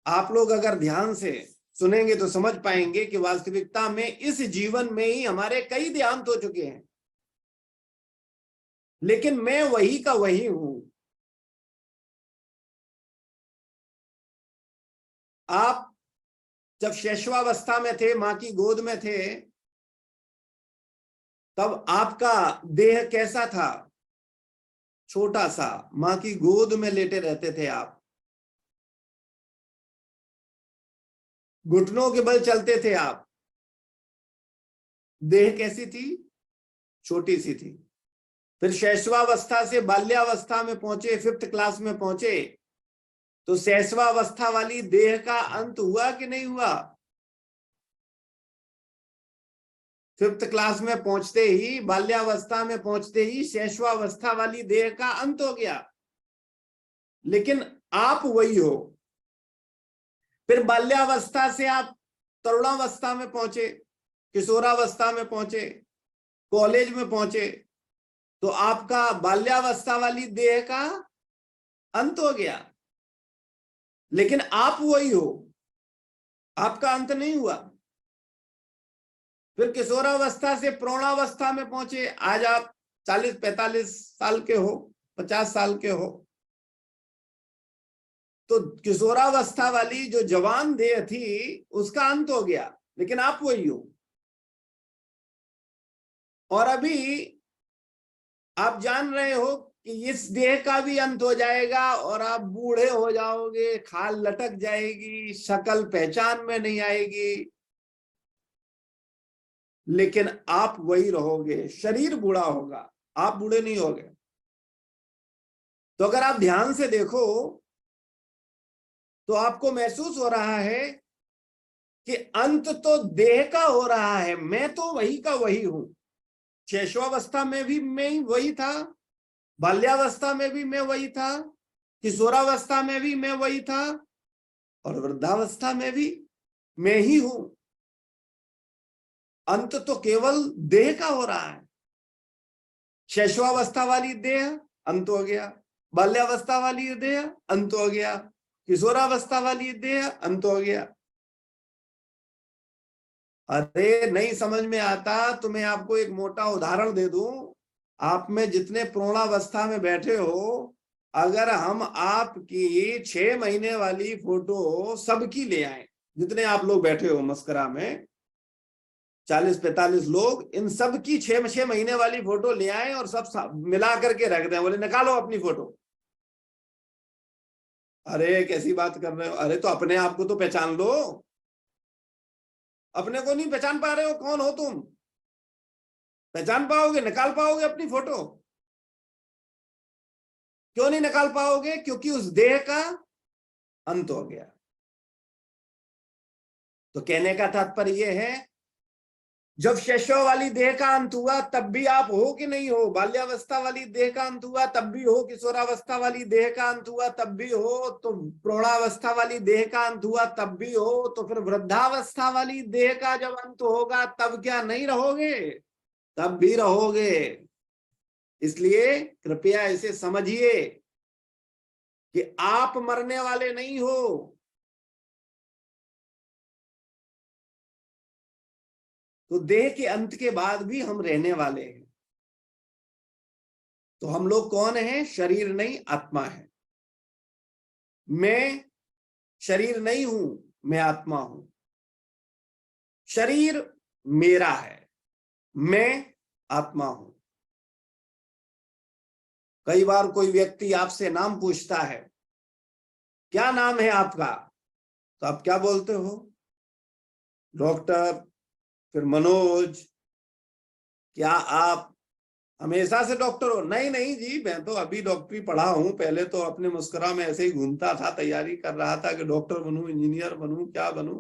आप लोग अगर ध्यान से सुनेंगे तो समझ पाएंगे कि वास्तविकता में इस जीवन में ही हमारे कई देहांत हो चुके हैं, लेकिन मैं वही का वही हूं। आप जब शैशवावस्था में थे, मां की गोद में थे, तब आपका देह कैसा था, छोटा सा, मां की गोद में लेटे रहते थे आप, घुटनों के बल चलते थे आप। देह कैसी थी, छोटी सी थी। फिर शैशवावस्था से बाल्यावस्था में पहुंचे, 5th क्लास में पहुंचे, तो शैशवावस्था वाली देह का अंत हुआ कि नहीं हुआ। 5th क्लास में पहुंचते ही, बाल्यावस्था में पहुंचते ही शैशवावस्था वाली देह का अंत हो गया, लेकिन आप वही हो। फिर बाल्यावस्था से आप तरुणावस्था में पहुंचे, किशोरावस्था में पहुंचे, कॉलेज में पहुंचे, तो आपका बाल्यावस्था वाली देह का अंत हो गया, लेकिन आप वही हो, आपका अंत नहीं हुआ। फिर किशोरावस्था से प्रौढ़ावस्था में पहुंचे, आज आप 40-45 साल के हो, 50 साल के हो, तो किशोरावस्था वाली जो जवान देह थी उसका अंत हो गया, लेकिन आप वही हो। और अभी आप जान रहे हो कि इस देह का भी अंत हो जाएगा और आप बूढ़े हो जाओगे, खाल लटक जाएगी, शक्ल पहचान में नहीं आएगी, लेकिन आप वही रहोगे। शरीर बूढ़ा होगा, आप बूढ़े नहीं होगे। तो अगर आप ध्यान से देखो तो आपको महसूस हो रहा है कि अंत तो देह का हो रहा है, मैं तो वही का वही हूं। शैशवावस्था में भी मैं वही था, बाल्यावस्था में भी मैं वही था, किशोरावस्था में भी मैं वही था, और वृद्धावस्था में भी मैं ही हूं। अंत तो केवल देह का हो रहा है। शैशवावस्था वाली देह अंत हो गया, बाल्यावस्था वाली देह अंत हो गया, किशोरावस्था वाली देह अंत हो गया। अरे नहीं समझ में आता तो मैं आपको एक मोटा उदाहरण दे दूं। आप में जितने प्रौढ़ावस्था में बैठे हो, अगर हम आपकी 6 महीने वाली फोटो सबकी ले आए, जितने आप लोग बैठे हो मस्करा में, 40-45 लोग, इन सब की 6 महीने वाली फोटो ले आए और सब मिला करके रख दें, बोले निकालो अपनी फोटो। अरे कैसी बात कर रहे हो? अरे तो अपने आप को तो पहचान लो, अपने को नहीं पहचान पा रहे हो, कौन हो तुम? पहचान पाओगे, निकाल पाओगे अपनी फोटो? क्यों नहीं निकाल पाओगे? क्योंकि उस देह का अंत हो गया। तो कहने का तात्पर्य यह है, जब शैशव वाली देह का अंत हुआ तब भी आप हो कि नहीं हो? बाल्यावस्था वाली देह का अंत हुआ तब भी हो? किशोरावस्था वाली देह का अंत हुआ तब भी हो? तो प्रौढ़ावस्था वाली देह का अंत हुआ तब भी हो? तो फिर वृद्धावस्था वाली देह का जब अंत होगा तब क्या नहीं रहोगे? तब भी रहोगे। इसलिए कृपया इसे समझिए कि आप मरने वाले नहीं हो। तो देह के अंत के बाद भी हम रहने वाले हैं। तो हम लोग कौन हैं? शरीर नहीं, आत्मा है। मैं शरीर नहीं हूं, मैं आत्मा हूं। शरीर मेरा है, मैं आत्मा हूं। कई बार कोई व्यक्ति आपसे नाम पूछता है, क्या नाम है आपका? तो आप क्या बोलते हो? डॉक्टर, फिर मनोज। क्या आप हमेशा से डॉक्टर हो? नहीं नहीं जी, मैं तो अभी डॉक्टरी पढ़ा हूं, पहले तो अपने मुस्कुरा में ऐसे ही घूमता था, तैयारी कर रहा था कि डॉक्टर बनूं, इंजीनियर बनूं, क्या बनूं।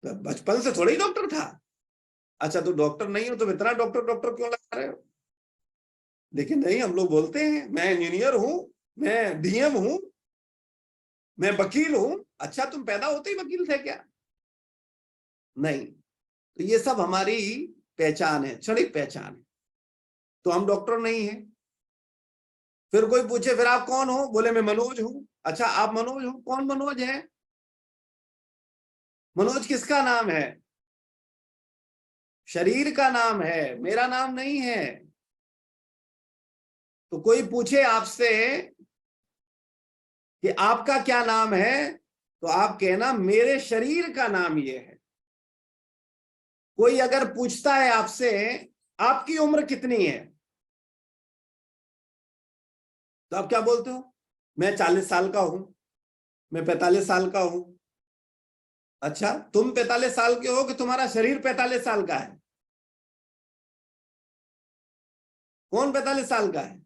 तो बचपन से थोड़ा ही डॉक्टर था। अच्छा तो डॉक्टर नहीं हो तो इतना डॉक्टर डॉक्टर क्यों लगा रहे हो? लेकिन नहीं, हम लोग बोलते हैं मैं इंजीनियर हूं, मैं डीएम हूं, मैं वकील हूं। अच्छा तुम पैदा होते ही वकील थे क्या? नहीं। तो ये सब हमारी पहचान है, क्षणिक पहचान है। तो हम डॉक्टर नहीं है। फिर कोई पूछे फिर आप कौन हो? बोले मैं मनोज हूं। अच्छा आप मनोज हो, कौन मनोज है? मनोज किसका नाम है? शरीर का नाम है, मेरा नाम नहीं है। तो कोई पूछे आपसे कि आपका क्या नाम है, तो आप कहना मेरे शरीर का नाम ये है। कोई अगर पूछता है आपसे आपकी उम्र कितनी है, तो आप क्या बोलते हो? मैं 40 साल का हूं, मैं 45 साल का हूं। अच्छा तुम 45 साल के हो कि तुम्हारा शरीर 45 साल का है? कौन 45 साल का है?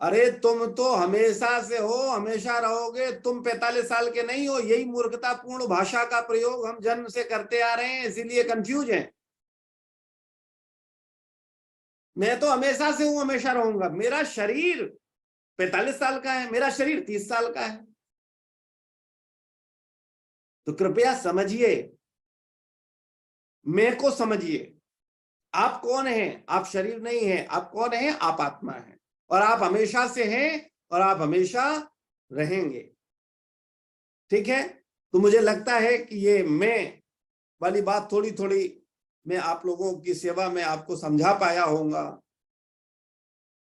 अरे तुम तो हमेशा से हो, हमेशा रहोगे। तुम 45 साल के नहीं हो। यही मूर्खतापूर्ण भाषा का प्रयोग हम जन्म से करते आ रहे हैं, इसीलिए कंफ्यूज हैं। मैं तो हमेशा से हूं, हमेशा रहूंगा। मेरा शरीर 45 साल का है, मेरा शरीर 30 साल का है। तो कृपया समझिए, मैं को समझिए। आप कौन हैं? आप शरीर नहीं है। आप कौन है? आप आत्मा है। और आप हमेशा से हैं और आप हमेशा रहेंगे। ठीक है? तो मुझे लगता है कि ये मैं वाली बात थोड़ी थोड़ी मैं आप लोगों की सेवा में आपको समझा पाया होऊंगा।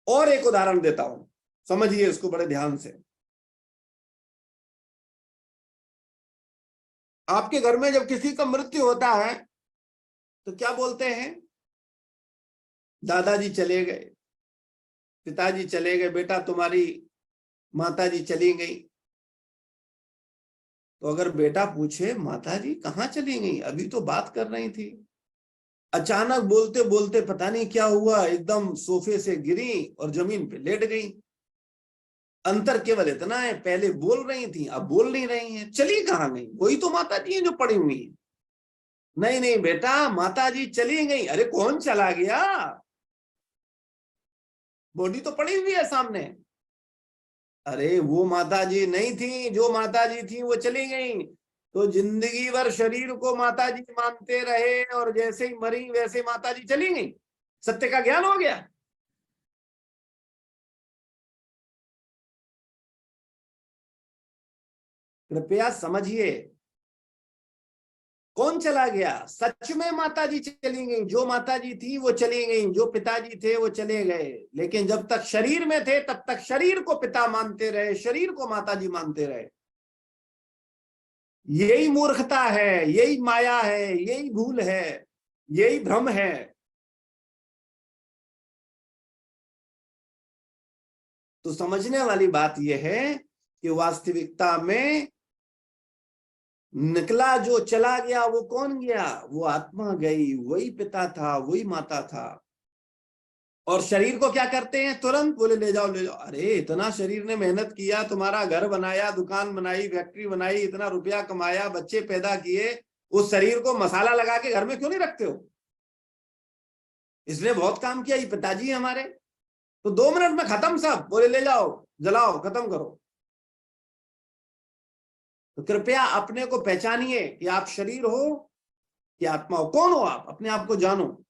और एक उदाहरण देता हूं, समझिए इसको बड़े ध्यान से। आपके घर में जब किसी का मृत्यु होता है तो क्या बोलते हैं? दादाजी चले गए, पिताजी चले गए, बेटा तुम्हारी माताजी चली गई। तो अगर बेटा पूछे माताजी कहाँ चली गई, अभी तो बात कर रही थी, अचानक बोलते बोलते पता नहीं क्या हुआ, एकदम सोफे से गिरी और जमीन पे लेट गई। अंतर केवल इतना है, पहले बोल रही थी अब बोल नहीं रही हैं। चली कहाँ गई? वही तो माताजी हैं जो पड़ी हुई है। नहीं नहीं बेटा, माताजी चली गई। अरे कौन चला गया? बॉडी तो पड़ी हुई है सामने। अरे वो माताजी नहीं थी, जो माताजी थी वो चली गई। तो जिंदगी भर शरीर को माताजी मानते रहे और जैसे ही मरी वैसे माताजी चली गई। सत्य का ज्ञान हो गया। कृपया समझिए, कौन चला गया? सच में माताजी चली गई। जो माताजी थी वो चली गई, जो पिताजी थे वो चले गए। लेकिन जब तक शरीर में थे तब तक शरीर को पिता मानते रहे, शरीर को माताजी मानते रहे। यही मूर्खता है, यही माया है, यही भूल है, यही भ्रम है। तो समझने वाली बात यह है कि वास्तविकता में निकला जो चला गया वो कौन गया? वो आत्मा गई, वही पिता था, वही माता था। और शरीर को क्या करते हैं? तुरंत बोले ले जाओ ले जाओ। अरे इतना शरीर ने मेहनत किया, तुम्हारा घर बनाया, दुकान बनाई, फैक्ट्री बनाई, इतना रुपया कमाया, बच्चे पैदा किए, उस शरीर को मसाला लगा के घर में क्यों नहीं रखते हो? इसने बहुत काम किया, ये पिताजी हमारे। तो 2 मिनट में खत्म सब, बोले ले जाओ, जलाओ, खत्म करो। तो कृपया अपने को पहचानिए कि आप शरीर हो कि आत्मा हो। कौन हो आप? अपने आप को जानो।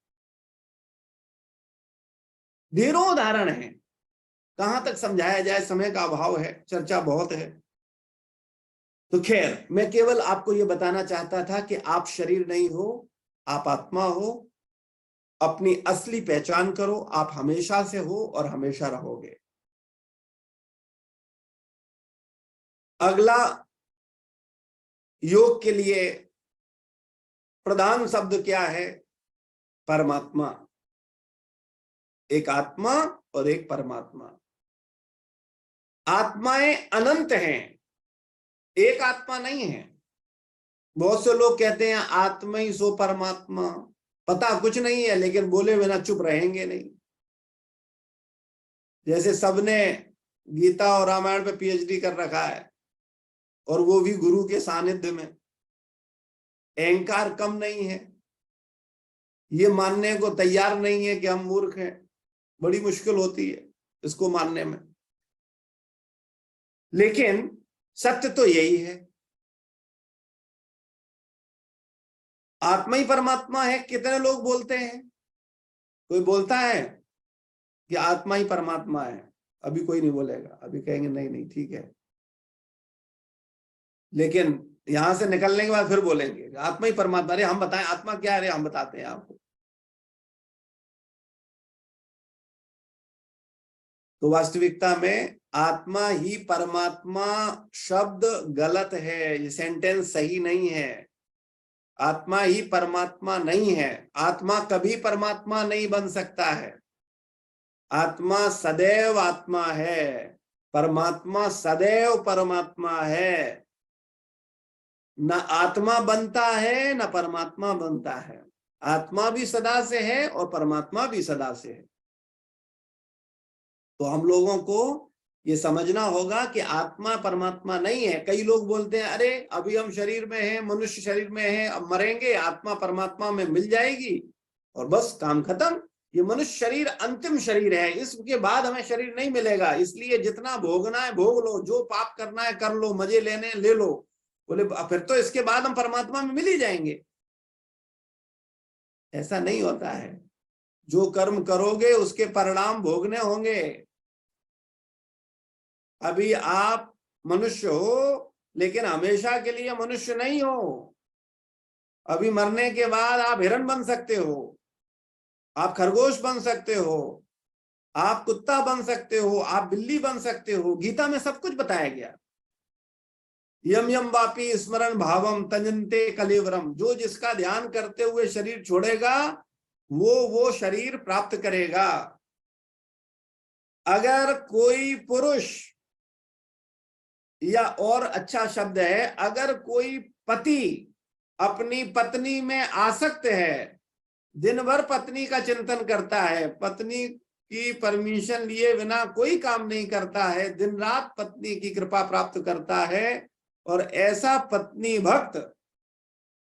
ढेरों उदाहरण है, कहां तक समझाया जाए, समय का अभाव है, चर्चा बहुत है। तो खैर, मैं केवल आपको यह बताना चाहता था कि आप शरीर नहीं हो, आप आत्मा हो। अपनी असली पहचान करो, आप हमेशा से हो और हमेशा रहोगे। अगला, योग के लिए प्रधान शब्द क्या है? परमात्मा। एक आत्मा और एक परमात्मा। आत्माएं अनंत हैं, एक आत्मा नहीं है। बहुत से लोग कहते हैं आत्मा ही सो परमात्मा। पता कुछ नहीं है, लेकिन बोले बिना चुप रहेंगे नहीं। जैसे सबने गीता और रामायण पे पीएचडी कर रखा है, और वो भी गुरु के सानिध्य में। अहंकार कम नहीं है, ये मानने को तैयार नहीं है कि हम मूर्ख हैं। बड़ी मुश्किल होती है इसको मानने में, लेकिन सत्य तो यही है। आत्मा ही परमात्मा है। कितने लोग बोलते हैं? कोई बोलता है कि आत्मा ही परमात्मा है? अभी कोई नहीं बोलेगा, अभी कहेंगे नहीं नहीं ठीक है, लेकिन यहां से निकलने के बाद फिर बोलेंगे आत्मा ही परमात्मा। अरे हम बताएं आत्मा क्या है? अरे हम बताते हैं आपको। तो वास्तविकता में आत्मा ही परमात्मा शब्द गलत है, ये सेंटेंस सही नहीं है। आत्मा ही परमात्मा नहीं है। आत्मा कभी परमात्मा नहीं बन सकता है। आत्मा सदैव आत्मा है, परमात्मा सदैव परमात्मा है। न आत्मा बनता है न परमात्मा बनता है। आत्मा भी सदा से है और परमात्मा भी सदा से है। तो हम लोगों को ये समझना होगा कि आत्मा परमात्मा नहीं है। कई लोग बोलते हैं अरे अभी हम शरीर में हैं, मनुष्य शरीर में हैं, अब मरेंगे, आत्मा परमात्मा में मिल जाएगी और बस काम खत्म। ये मनुष्य शरीर अंतिम शरीर है, इसके बाद हमें शरीर नहीं मिलेगा, इसलिए जितना भोगना है भोग लो, जो पाप करना है कर लो, मजे लेने ले लो। बोले फिर तो इसके बाद हम परमात्मा में मिल ही जाएंगे। ऐसा नहीं होता है। जो कर्म करोगे उसके परिणाम भोगने होंगे। अभी आप मनुष्य हो, लेकिन हमेशा के लिए मनुष्य नहीं हो। अभी मरने के बाद आप हिरण बन सकते हो, आप खरगोश बन सकते हो, आप कुत्ता बन सकते हो, आप बिल्ली बन सकते हो। गीता में सब कुछ बताया गया। यम यम वापी स्मरण भावम तजन्ते कलेवरम। जो जिसका ध्यान करते हुए शरीर छोड़ेगा वो शरीर प्राप्त करेगा। अगर कोई पुरुष, या और अच्छा शब्द है, अगर कोई पति अपनी पत्नी में आसक्त है, दिन भर पत्नी का चिंतन करता है, पत्नी की परमिशन लिए बिना कोई काम नहीं करता है, दिन रात पत्नी की कृपा प्राप्त करता है, और ऐसा पत्नी भक्त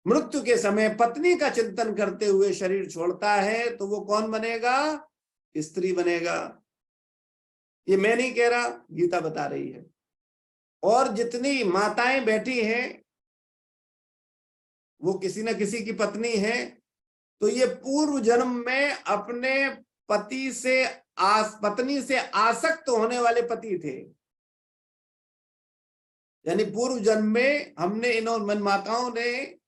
मृत्यु के समय पत्नी का चिंतन करते हुए शरीर छोड़ता है, तो वो कौन बनेगा? स्त्री बनेगा। ये मैं नहीं कह रहा, गीता बता रही है। और जितनी माताएं बैठी हैं वो किसी न किसी की पत्नी है, तो ये पूर्व जन्म में अपने पति से पत्नी से आसक्त होने वाले पति थे। यानी पूर्व जन्म में हमने इन माताओं ने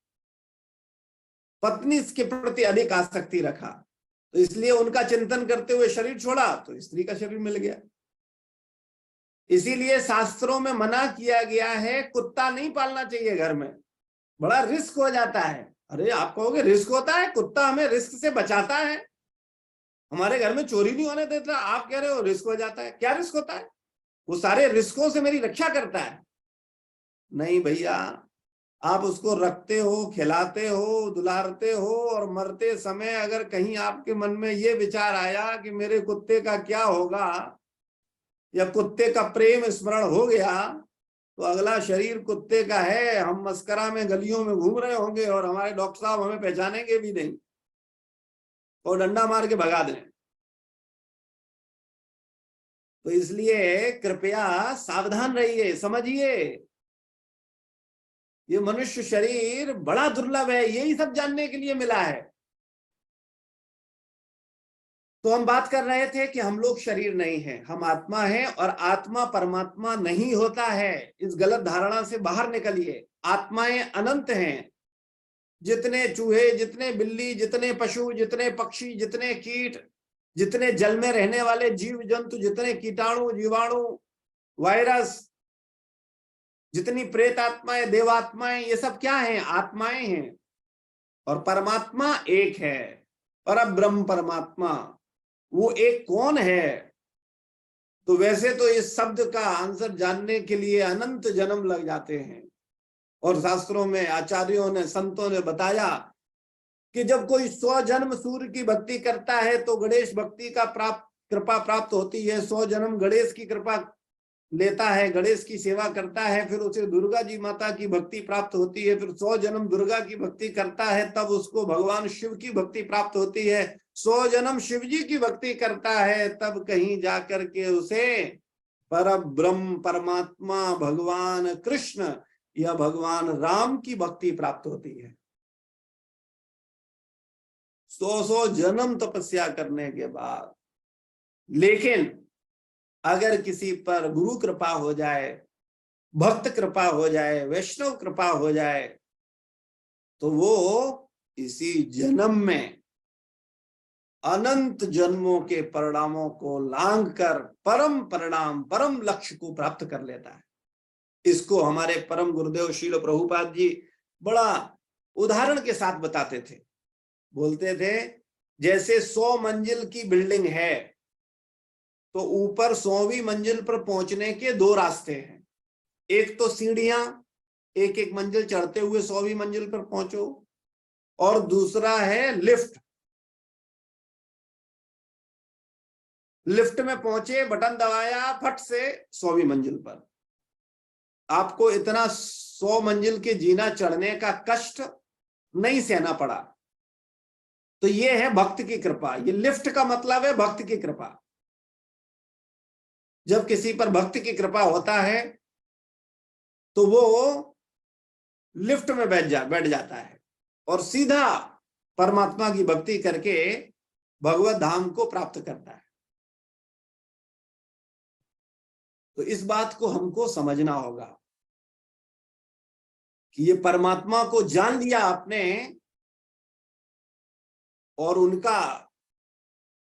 पत्नी के प्रति अधिक आसक्ति रखा, तो इसलिए उनका चिंतन करते हुए शरीर छोड़ा, तो स्त्री का शरीर मिल गया। इसीलिए शास्त्रों में मना किया गया है, कुत्ता नहीं पालना चाहिए घर में। बड़ा रिस्क हो जाता है। अरे आप कहोगे रिस्क होता है, कुत्ता हमें रिस्क से बचाता है, हमारे घर में चोरी नहीं होने देता, आप कह रहे हो रिस्क हो जाता है। क्या रिस्क होता है? वो सारे रिस्कों से मेरी रक्षा करता है। नहीं भैया, आप उसको रखते हो, खिलाते हो, दुलारते हो, और मरते समय अगर कहीं आपके मन में ये विचार आया कि मेरे कुत्ते का क्या होगा, या कुत्ते का प्रेम स्मरण हो गया, तो अगला शरीर कुत्ते का है, हम मस्करा में गलियों में घूम रहे होंगे और हमारे डॉक्टर साहब हमें पहचानेंगे भी नहीं और डंडा मार के भगा दें। तो इसलिए कृपया सावधान रहिए, समझिए ये मनुष्य शरीर बड़ा दुर्लभ है, यही सब जानने के लिए मिला है। तो हम बात कर रहे थे कि हम लोग शरीर नहीं हैं, हम आत्मा हैं, और आत्मा परमात्मा नहीं होता है। इस गलत धारणा से बाहर निकलिए। आत्माएं अनंत हैं। जितने चूहे, जितने बिल्ली, जितने पशु, जितने पक्षी, जितने कीट, जितने जल में रहने वाले जीव जंतु, जितने कीटाणु, जीवाणु, वायरस, जितनी प्रेत आत्माएं, देवात्माएं, ये सब क्या हैं? आत्माएं हैं। और परमात्मा एक है, परब्रह्म परमात्मा। वो एक कौन है? तो वैसे तो इस शब्द का आंसर जानने के लिए अनंत जन्म लग जाते हैं, और शास्त्रों में आचार्यों ने, संतों ने बताया कि जब कोई 100 जन्म सूर्य की भक्ति करता है तो गणेश भक्ति का कृपा प्राप्त होती है। 100 जन्म गणेश की कृपा लेता है, गणेश की सेवा करता है, फिर उसे दुर्गा जी माता की भक्ति प्राप्त होती है। फिर 100 जन्म दुर्गा की भक्ति करता है, तब उसको भगवान शिव की भक्ति प्राप्त होती है। 100 जन्म शिव जी की भक्ति करता है, तब कहीं जाकर के उसे परब्रह्म परमात्मा भगवान कृष्ण या भगवान राम की भक्ति प्राप्त होती है। 100 जन्म तपस्या करने के बाद। लेकिन अगर किसी पर गुरु कृपा हो जाए, भक्त कृपा हो जाए, वैष्णव कृपा हो जाए, तो वो इसी जन्म में अनंत जन्मों के परिणामों को लांघ कर परम परिणाम, परम लक्ष्य को प्राप्त कर लेता है। इसको हमारे परम गुरुदेव श्रील प्रभुपाद जी बड़ा उदाहरण के साथ बताते थे। बोलते थे जैसे 100 मंजिल की बिल्डिंग है, तो ऊपर 100वीं मंजिल पर पहुंचने के 2 रास्ते हैं। एक तो सीढ़ियां, एक एक मंजिल चढ़ते हुए 100वीं मंजिल पर पहुंचो, और दूसरा है लिफ्ट। लिफ्ट में पहुंचे, बटन दबाया, फट से 100वीं मंजिल पर। आपको इतना 100 मंजिल के जीना चढ़ने का कष्ट नहीं सहना पड़ा। तो ये है भक्त की कृपा। ये लिफ्ट का मतलब है भक्त की कृपा। जब किसी पर भक्त की कृपा होता है तो वो लिफ्ट में बैठ जाता है और सीधा परमात्मा की भक्ति करके भगवत धाम को प्राप्त करता है। तो इस बात को हमको समझना होगा कि ये परमात्मा को जान लिया आपने और उनका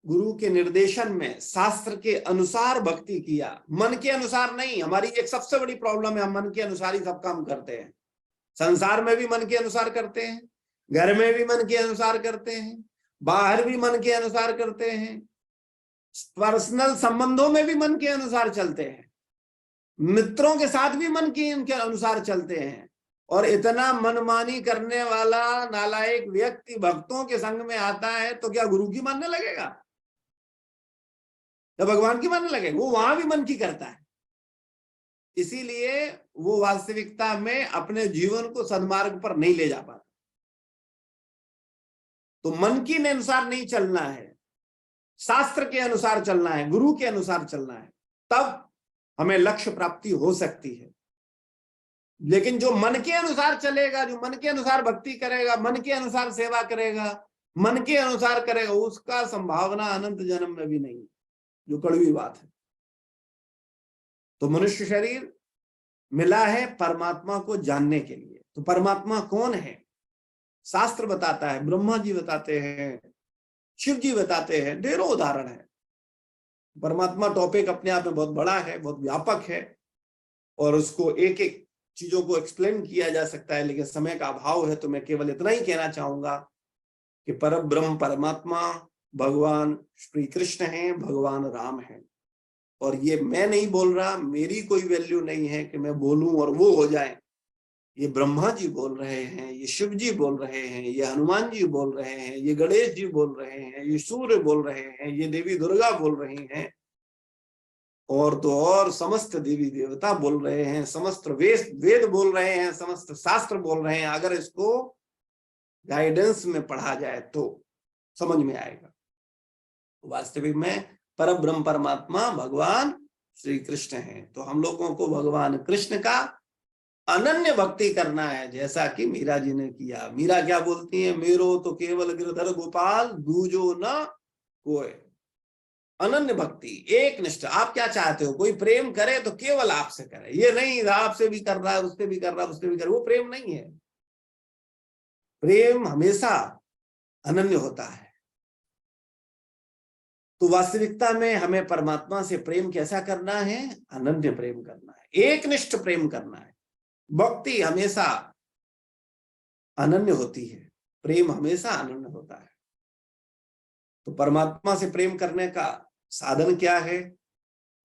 गुरु के निर्देशन में शास्त्र के अनुसार भक्ति किया, मन के अनुसार नहीं। हमारी एक सबसे बड़ी प्रॉब्लम है, हम मन के अनुसार ही सब काम करते हैं। संसार में भी मन के अनुसार करते हैं, घर में भी मन के अनुसार करते हैं, बाहर भी मन के अनुसार करते हैं, पर्सनल संबंधों में भी मन के अनुसार चलते हैं, मित्रों के साथ भी मन के अनुसार चलते हैं। और इतना मनमानी करने वाला नालायक व्यक्ति भक्तों के संग में आता है तो क्या गुरु की मानने लगेगा या भगवान की मानने लगेगा? वो वहां भी मन की करता है। इसीलिए वो वास्तविकता में अपने जीवन को सन्मार्ग पर नहीं ले जा पाता। तो मन के अनुसार नहीं चलना है, शास्त्र के अनुसार चलना है, गुरु के अनुसार चलना है, तब हमें लक्ष्य प्राप्ति हो सकती है। लेकिन जो मन के अनुसार चलेगा, जो मन के अनुसार भक्ति करेगा, मन के अनुसार सेवा करेगा, मन के अनुसार करेगा, उसका संभावना अनंत जन्म में भी नहीं, जो कड़वी बात है। तो मनुष्य शरीर मिला है परमात्मा को जानने के लिए। तो परमात्मा कौन है? शास्त्र बताता है, ब्रह्मा जी बताते हैं, शिव जी बताते हैं, ढेरों उदाहरण है। परमात्मा टॉपिक अपने आप में बहुत बड़ा है, बहुत व्यापक है, और उसको एक एक चीजों को एक्सप्लेन किया जा सकता है, लेकिन समय का अभाव है, तो मैं केवल इतना ही कहना चाहूंगा कि पर ब्रह्म परमात्मा भगवान श्री कृष्ण हैं, भगवान राम हैं। और ये मैं नहीं बोल रहा, मेरी कोई वैल्यू नहीं है कि मैं बोलूं और वो हो जाए। ये ब्रह्मा जी बोल रहे हैं, ये शिव जी बोल रहे हैं, ये हनुमान जी बोल रहे हैं, ये गणेश जी बोल रहे हैं, ये सूर्य बोल रहे हैं, ये देवी दुर्गा बोल रही हैं, और तो और समस्त देवी देवता बोल रहे हैं, समस्त वेद बोल रहे हैं, समस्त शास्त्र बोल रहे हैं। अगर इसको गाइडेंस में पढ़ा जाए तो समझ में आएगा। वास्तविक में परम ब्रह्म परमात्मा भगवान श्री कृष्ण हैं। तो हम लोगों को भगवान कृष्ण का अनन्य भक्ति करना है, जैसा कि मीरा जी ने किया। मीरा क्या बोलती है? मेरो तो केवल गिरधर गोपाल, दूजो न कोई। अनन्य भक्ति, एक निष्ठ। आप क्या चाहते हो? कोई प्रेम करे तो केवल आपसे करे, ये नहीं आपसे भी कर रहा है, उससे भी कर रहा है, उससे भी कर रहा है, वो प्रेम नहीं है। प्रेम हमेशा अनन्य होता है। तो वास्तविकता में हमें परमात्मा से प्रेम कैसा करना है? अनन्य प्रेम करना है, एक निष्ठ प्रेम करना है। भक्ति हमेशा अनन्य होती है, प्रेम हमेशा अनन्य होता है। तो परमात्मा से प्रेम करने का साधन क्या है?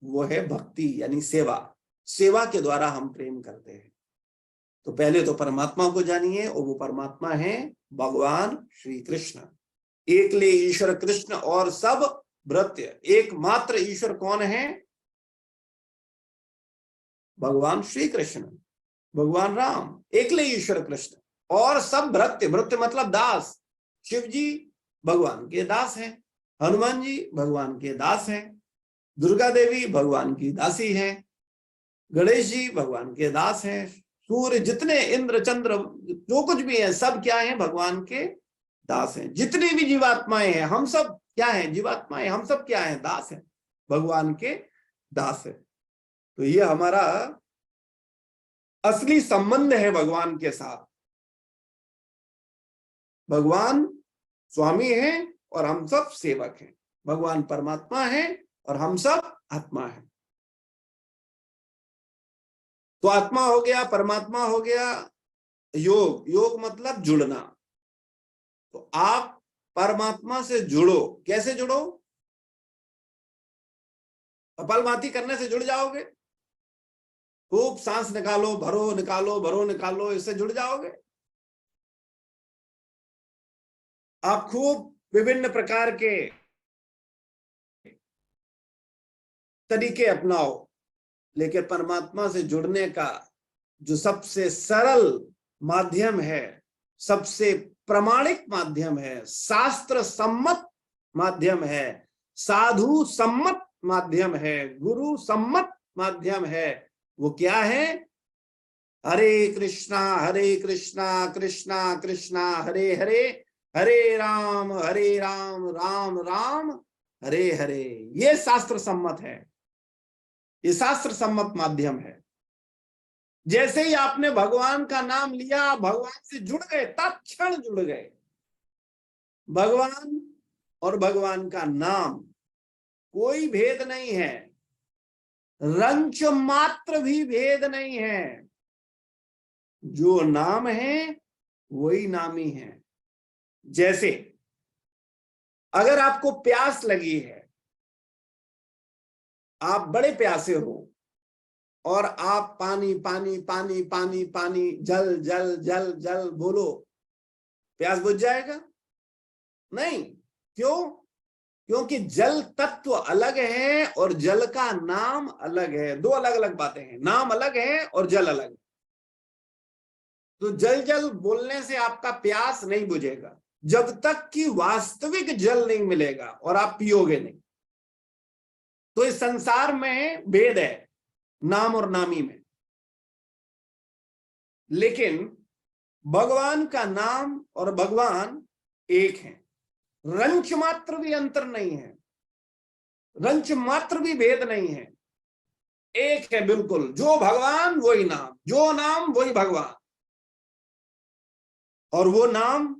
वो है भक्ति, यानी सेवा। सेवा के द्वारा हम प्रेम करते हैं। तो पहले तो परमात्मा को जानिए, और वो परमात्मा है भगवान श्री कृष्ण। एकले ईश्वर कृष्ण और सब भृत्य। एकमात्र ईश्वर कौन है? भगवान श्री कृष्ण, भगवान राम, एकले ईश्वर कृष्ण और सब भृत्य। भृत्य मतलब दास। शिव जी भगवान के दास हैं, हनुमान जी भगवान के दास हैं, दुर्गा देवी भगवान की दासी है, गणेश जी भगवान के दास हैं, सूर्य, जितने इंद्र चंद्र जो कुछ भी है, सब क्या है? भगवान के दास हैं। जितनी भी जीवात्माएं हैं, हम सब क्या हैं? जीवात्माएं। हम सब क्या हैं? दास हैं, भगवान के दास है। तो ये हमारा असली संबंध है भगवान के साथ। भगवान स्वामी हैं और हम सब सेवक हैं। भगवान परमात्मा है और हम सब आत्मा है। तो आत्मा हो गया, परमात्मा हो गया, योग। योग मतलब जुड़ना। तो आप परमात्मा से जुड़ो। कैसे जुड़ो? कपालभाति करने से जुड़ जाओगे। खूब सांस निकालो, भरो निकालो, भरो निकालो, इससे जुड़ जाओगे। आप खूब विभिन्न प्रकार के तरीके अपनाओ, लेकिन परमात्मा से जुड़ने का जो सबसे सरल माध्यम है, सबसे प्रमाणिक माध्यम है, शास्त्र सम्मत माध्यम है, साधु सम्मत माध्यम है, गुरु सम्मत माध्यम है, वो क्या है? हरे कृष्णा कृष्णा कृष्णा हरे हरे, हरे राम राम राम हरे हरे। ये शास्त्र सम्मत है, ये शास्त्र सम्मत माध्यम है। जैसे ही आपने भगवान का नाम लिया, भगवान से जुड़ गए, तत्क्षण जुड़ गए। भगवान और भगवान का नाम कोई भेद नहीं है, रंच मात्र भी भेद नहीं है। जो नाम है वही नामी है। जैसे अगर आपको प्यास लगी है, आप बड़े प्यासे हो, और आप पानी पानी पानी पानी पानी, जल जल जल जल बोलो, प्यास बुझ जाएगा? नहीं। क्यों? क्योंकि जल तत्व अलग है और जल का नाम अलग है। दो अलग अलग बातें हैं, नाम अलग है और जल अलग है। तो जल जल बोलने से आपका प्यास नहीं बुझेगा जब तक कि वास्तविक जल नहीं मिलेगा और आप पियोगे नहीं। तो इस संसार में भेद है नाम और नामी में, लेकिन भगवान का नाम और भगवान एक है। रंच मात्र भी अंतर नहीं है, रंच मात्र भी भेद नहीं है, एक है बिल्कुल। जो भगवान वही नाम, जो नाम वही भगवान। और वो नाम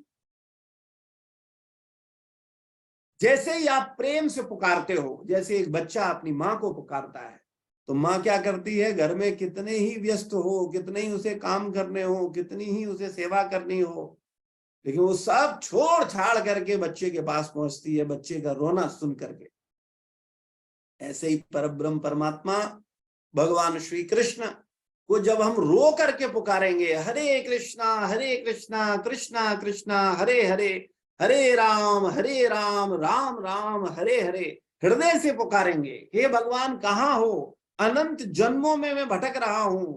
जैसे ही आप प्रेम से पुकारते हो, जैसे एक बच्चा अपनी मां को पुकारता है, तो माँ क्या करती है, घर में कितने ही व्यस्त हो, कितने ही उसे काम करने हो, कितनी ही उसे सेवा करनी हो, लेकिन वो सब छोड़ छाड़ करके बच्चे के पास पहुंचती है, बच्चे का रोना सुन करके। ऐसे ही परब्रह्म परमात्मा भगवान श्री कृष्ण को जब हम रो करके पुकारेंगे, हरे कृष्णा कृष्णा कृष्णा हरे हरे, हरे राम राम राम हरे हरे, हृदय से पुकारेंगे, हे भगवान कहाँ हो, अनंत जन्मों में मैं भटक रहा हूं,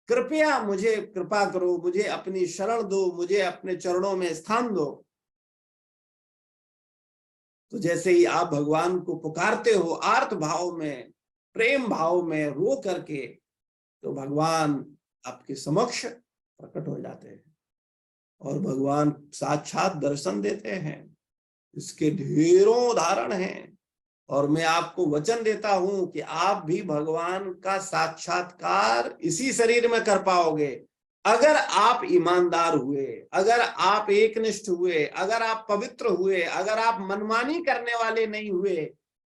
कृपया मुझे कृपा करो, मुझे अपनी शरण दो, मुझे अपने चरणों में स्थान दो। तो जैसे ही आप भगवान को पुकारते हो आर्त भाव में, प्रेम भाव में, रो करके, तो भगवान आपके समक्ष प्रकट हो जाते हैं और भगवान साक्षात दर्शन देते हैं। इसके ढेरों उदाहरण हैं और मैं आपको वचन देता हूं कि आप भी भगवान का साक्षात्कार इसी शरीर में कर पाओगे अगर आप ईमानदार हुए, अगर आप एकनिष्ठ हुए, अगर आप पवित्र हुए, अगर आप मनमानी करने वाले नहीं हुए।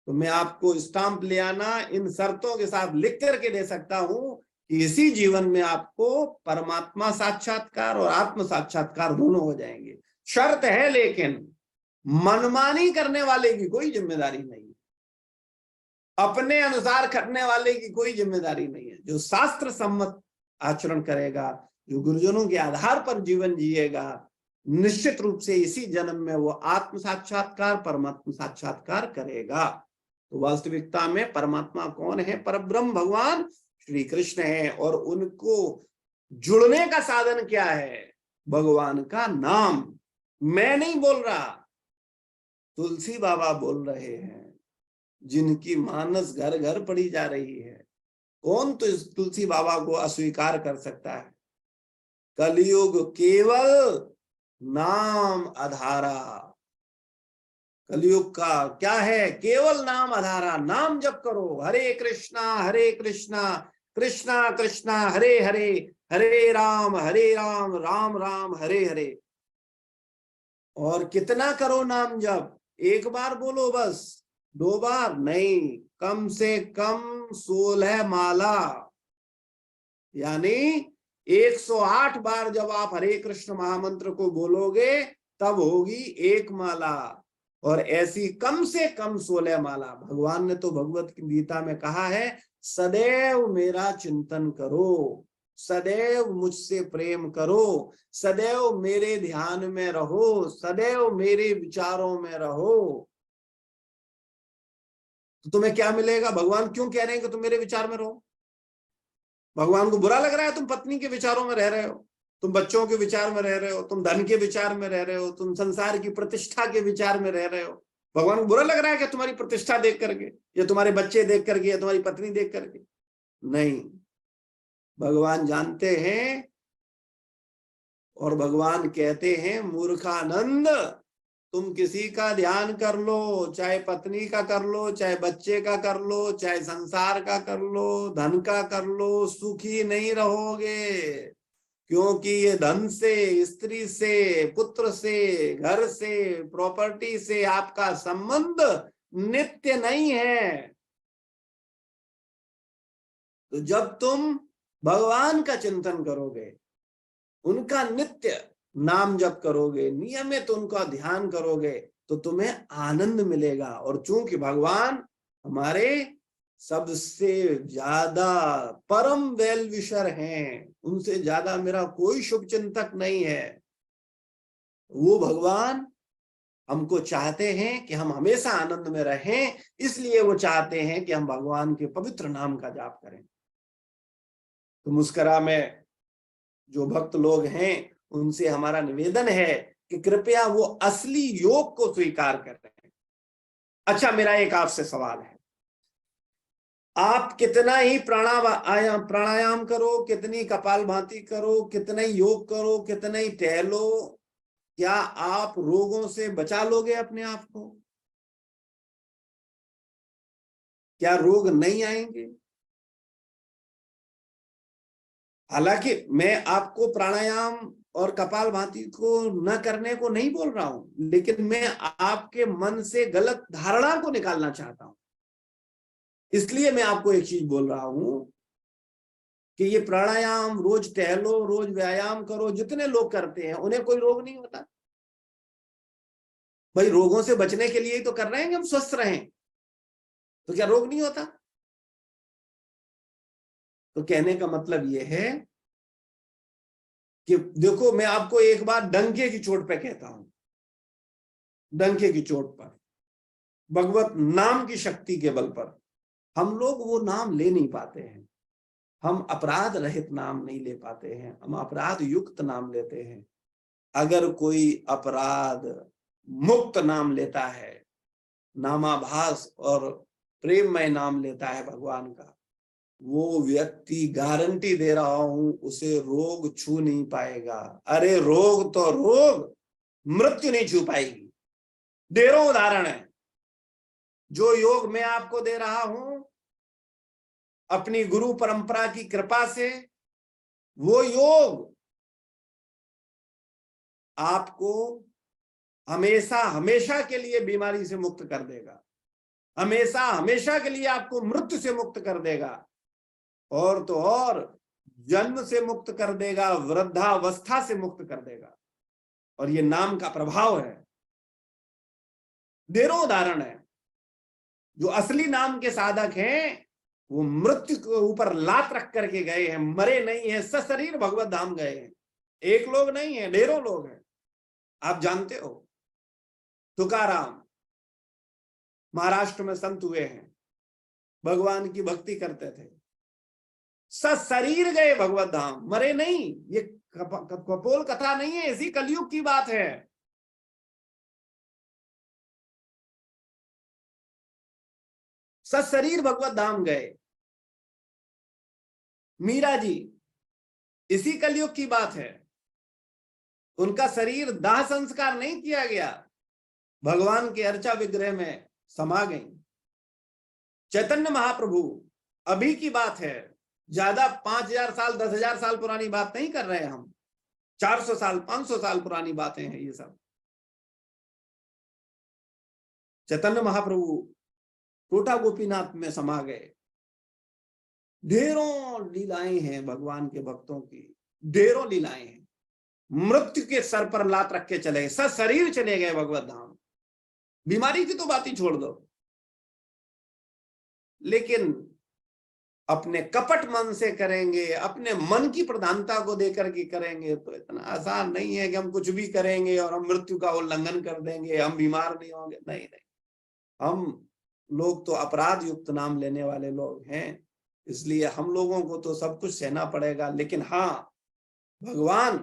तो मैं आपको स्टाम्प ले आना, इन शर्तों के साथ लिख करके दे सकता हूं कि इसी जीवन में आपको परमात्मा साक्षात्कार और आत्म साक्षात्कार दोनों हो जाएंगे। शर्त है लेकिन मनमानी करने वाले की कोई जिम्मेदारी नहीं, अपने अनुसार करने वाले की कोई जिम्मेदारी नहीं है। जो शास्त्र सम्मत आचरण करेगा, जो गुरुजनों के आधार पर जीवन जिएगा, निश्चित रूप से इसी जन्म में वो आत्म साक्षात्कार, परमात्मा साक्षात्कार करेगा। तो वास्तविकता में परमात्मा कौन है? परब्रह्म भगवान श्री कृष्ण है। और उनको जुड़ने का साधन क्या है? भगवान का नाम। मैं नहीं बोल रहा, तुलसी बाबा बोल रहे हैं, जिनकी मानस घर घर पढ़ी जा रही है। कौन तो इस तुलसी बाबा को अस्वीकार कर सकता है? कलयुग केवल नाम आधारा। कलयुग का क्या है? केवल नाम आधारा। नाम जप करो, हरे कृष्णा कृष्णा कृष्णा हरे हरे, हरे राम राम राम हरे हरे। और कितना करो नाम जप? एक बार बोलो बस, 2 बार नहीं, कम से कम 16 माला, यानी 108 बार जब आप हरे कृष्ण महामंत्र को बोलोगे तब होगी 1 माला। और ऐसी कम से कम 16 माला। भगवान ने तो भगवत गीता में कहा है, सदैव मेरा चिंतन करो, सदैव मुझसे प्रेम करो, सदैव मेरे ध्यान में रहो, सदैव मेरे विचारों में रहो। तो तुम्हें क्या मिलेगा? भगवान क्यों कह रहे हैं कि तुम मेरे विचार में रहो? भगवान को बुरा लग रहा है तुम पत्नी के विचारों में रह रहे हो, तुम बच्चों के विचार में रह रहे हो, तुम धन के विचार में रह रहे हो, तुम संसार की प्रतिष्ठा के विचार में रह रहे हो? भगवान को बुरा लग रहा है कि तुम्हारी प्रतिष्ठा देख करके, या तुम्हारे बच्चे देख करके, या तुम्हारी पत्नी देख करके? नहीं, भगवान जानते हैं और भगवान कहते हैं, मूर्खानंद, तुम किसी का ध्यान कर लो, चाहे पत्नी का कर लो, चाहे बच्चे का कर लो, चाहे संसार का कर लो, धन का कर लो, सुखी नहीं रहोगे। क्योंकि ये धन से, स्त्री से, पुत्र से, घर से, प्रॉपर्टी से आपका संबंध नित्य नहीं है। तो जब तुम भगवान का चिंतन करोगे, उनका नित्य नाम जप करोगे, नियमित उनका ध्यान करोगे, तो तुम्हें आनंद मिलेगा। और चूंकि भगवान हमारे सबसे ज्यादा परम वेल विशर हैं, उनसे ज्यादा मेरा कोई शुभ चिंतक नहीं है। वो भगवान हमको चाहते हैं कि हम हमेशा आनंद में रहें, इसलिए वो चाहते हैं कि हम भगवान के पवित्र नाम का जाप करें। तो मुस्कुरा में जो भक्त लोग हैं, उनसे हमारा निवेदन है कि कृपया वो असली योग को स्वीकार करें। अच्छा, मेरा एक आपसे सवाल है, आप कितना ही प्राणायाम करो, कितनी कपालभाति करो, कितना ही योग करो, कितना ही टहलो, क्या आप रोगों से बचा लोगे अपने आप को? क्या रोग नहीं आएंगे? हालांकि मैं आपको प्राणायाम और कपालभाति को न करने को नहीं बोल रहा हूं, लेकिन मैं आपके मन से गलत धारणा को निकालना चाहता हूं। इसलिए मैं आपको एक चीज बोल रहा हूं कि ये प्राणायाम रोज टहलो, रोज व्यायाम करो, जितने लोग करते हैं उन्हें कोई रोग नहीं होता। भाई रोगों से बचने के लिए ही तो कर रहे हैं कि हम स्वस्थ रहें, तो क्या रोग नहीं होता? तो कहने का मतलब यह है कि देखो, मैं आपको एक बार डंके की चोट पे कहता हूं, डंके की चोट पर, भगवत नाम की शक्ति के बल पर हम लोग वो नाम ले नहीं पाते हैं। हम अपराध रहित नाम नहीं ले पाते हैं, हम अपराध युक्त नाम लेते हैं। अगर कोई अपराध मुक्त नाम लेता है, नामाभास और प्रेममय नाम लेता है भगवान का, वो व्यक्ति, गारंटी दे रहा हूं, उसे रोग छू नहीं पाएगा। अरे रोग तो रोग, मृत्यु नहीं छू पाएगी। ढेरों उदाहरण है। जो योग मैं आपको दे रहा हूं अपनी गुरु परंपरा की कृपा से, वो योग आपको हमेशा हमेशा के लिए बीमारी से मुक्त कर देगा, हमेशा हमेशा के लिए आपको मृत्यु से मुक्त कर देगा, और तो और जन्म से मुक्त कर देगा, वृद्धावस्था से मुक्त कर देगा। और ये नाम का प्रभाव है। ढेरों उदाहरण है। जो असली नाम के साधक हैं वो मृत्यु के ऊपर लात रख करके गए हैं, मरे नहीं है, सशरीर भगवत धाम गए हैं। एक लोग नहीं है, ढेरों लोग हैं। आप जानते हो तुकाराम महाराष्ट्र में संत हुए हैं, भगवान की भक्ति करते थे, सशरीर गए भगवत धाम, मरे नहीं। ये कपोल कथा नहीं है, इसी कलयुग की बात है। सशरीर भगवत धाम गए। मीरा जी, इसी कलयुग की बात है। उनका शरीर दाह संस्कार नहीं किया गया, भगवान के अर्चा विग्रह में समा गई। चैतन्य महाप्रभु, अभी की बात है, ज्यादा 5000 साल 10,000 साल पुरानी बात नहीं कर रहे हैं हम, 400 साल 500 साल पुरानी बातें हैं ये सब। चैतन्य महाप्रभु टोटा गोपीनाथ में समा गए। ढेरों लीलाएं हैं भगवान के भक्तों की, ढेरों लीलाएं हैं। मृत्यु के सर पर लात रख के चले गए, सशरीर चले गए भगवत धाम। बीमारी की तो बात ही छोड़ दो, लेकिन अपने कपट मन से करेंगे, अपने मन की प्रधानता को देकर के करेंगे, तो इतना आसान नहीं है कि हम कुछ भी करेंगे और हम मृत्यु का उल्लंघन कर देंगे, हम बीमार नहीं होंगे। नहीं नहीं, हम लोग तो अपराध युक्त नाम लेने वाले लोग हैं, इसलिए हम लोगों को तो सब कुछ सहना पड़ेगा। लेकिन हाँ, भगवान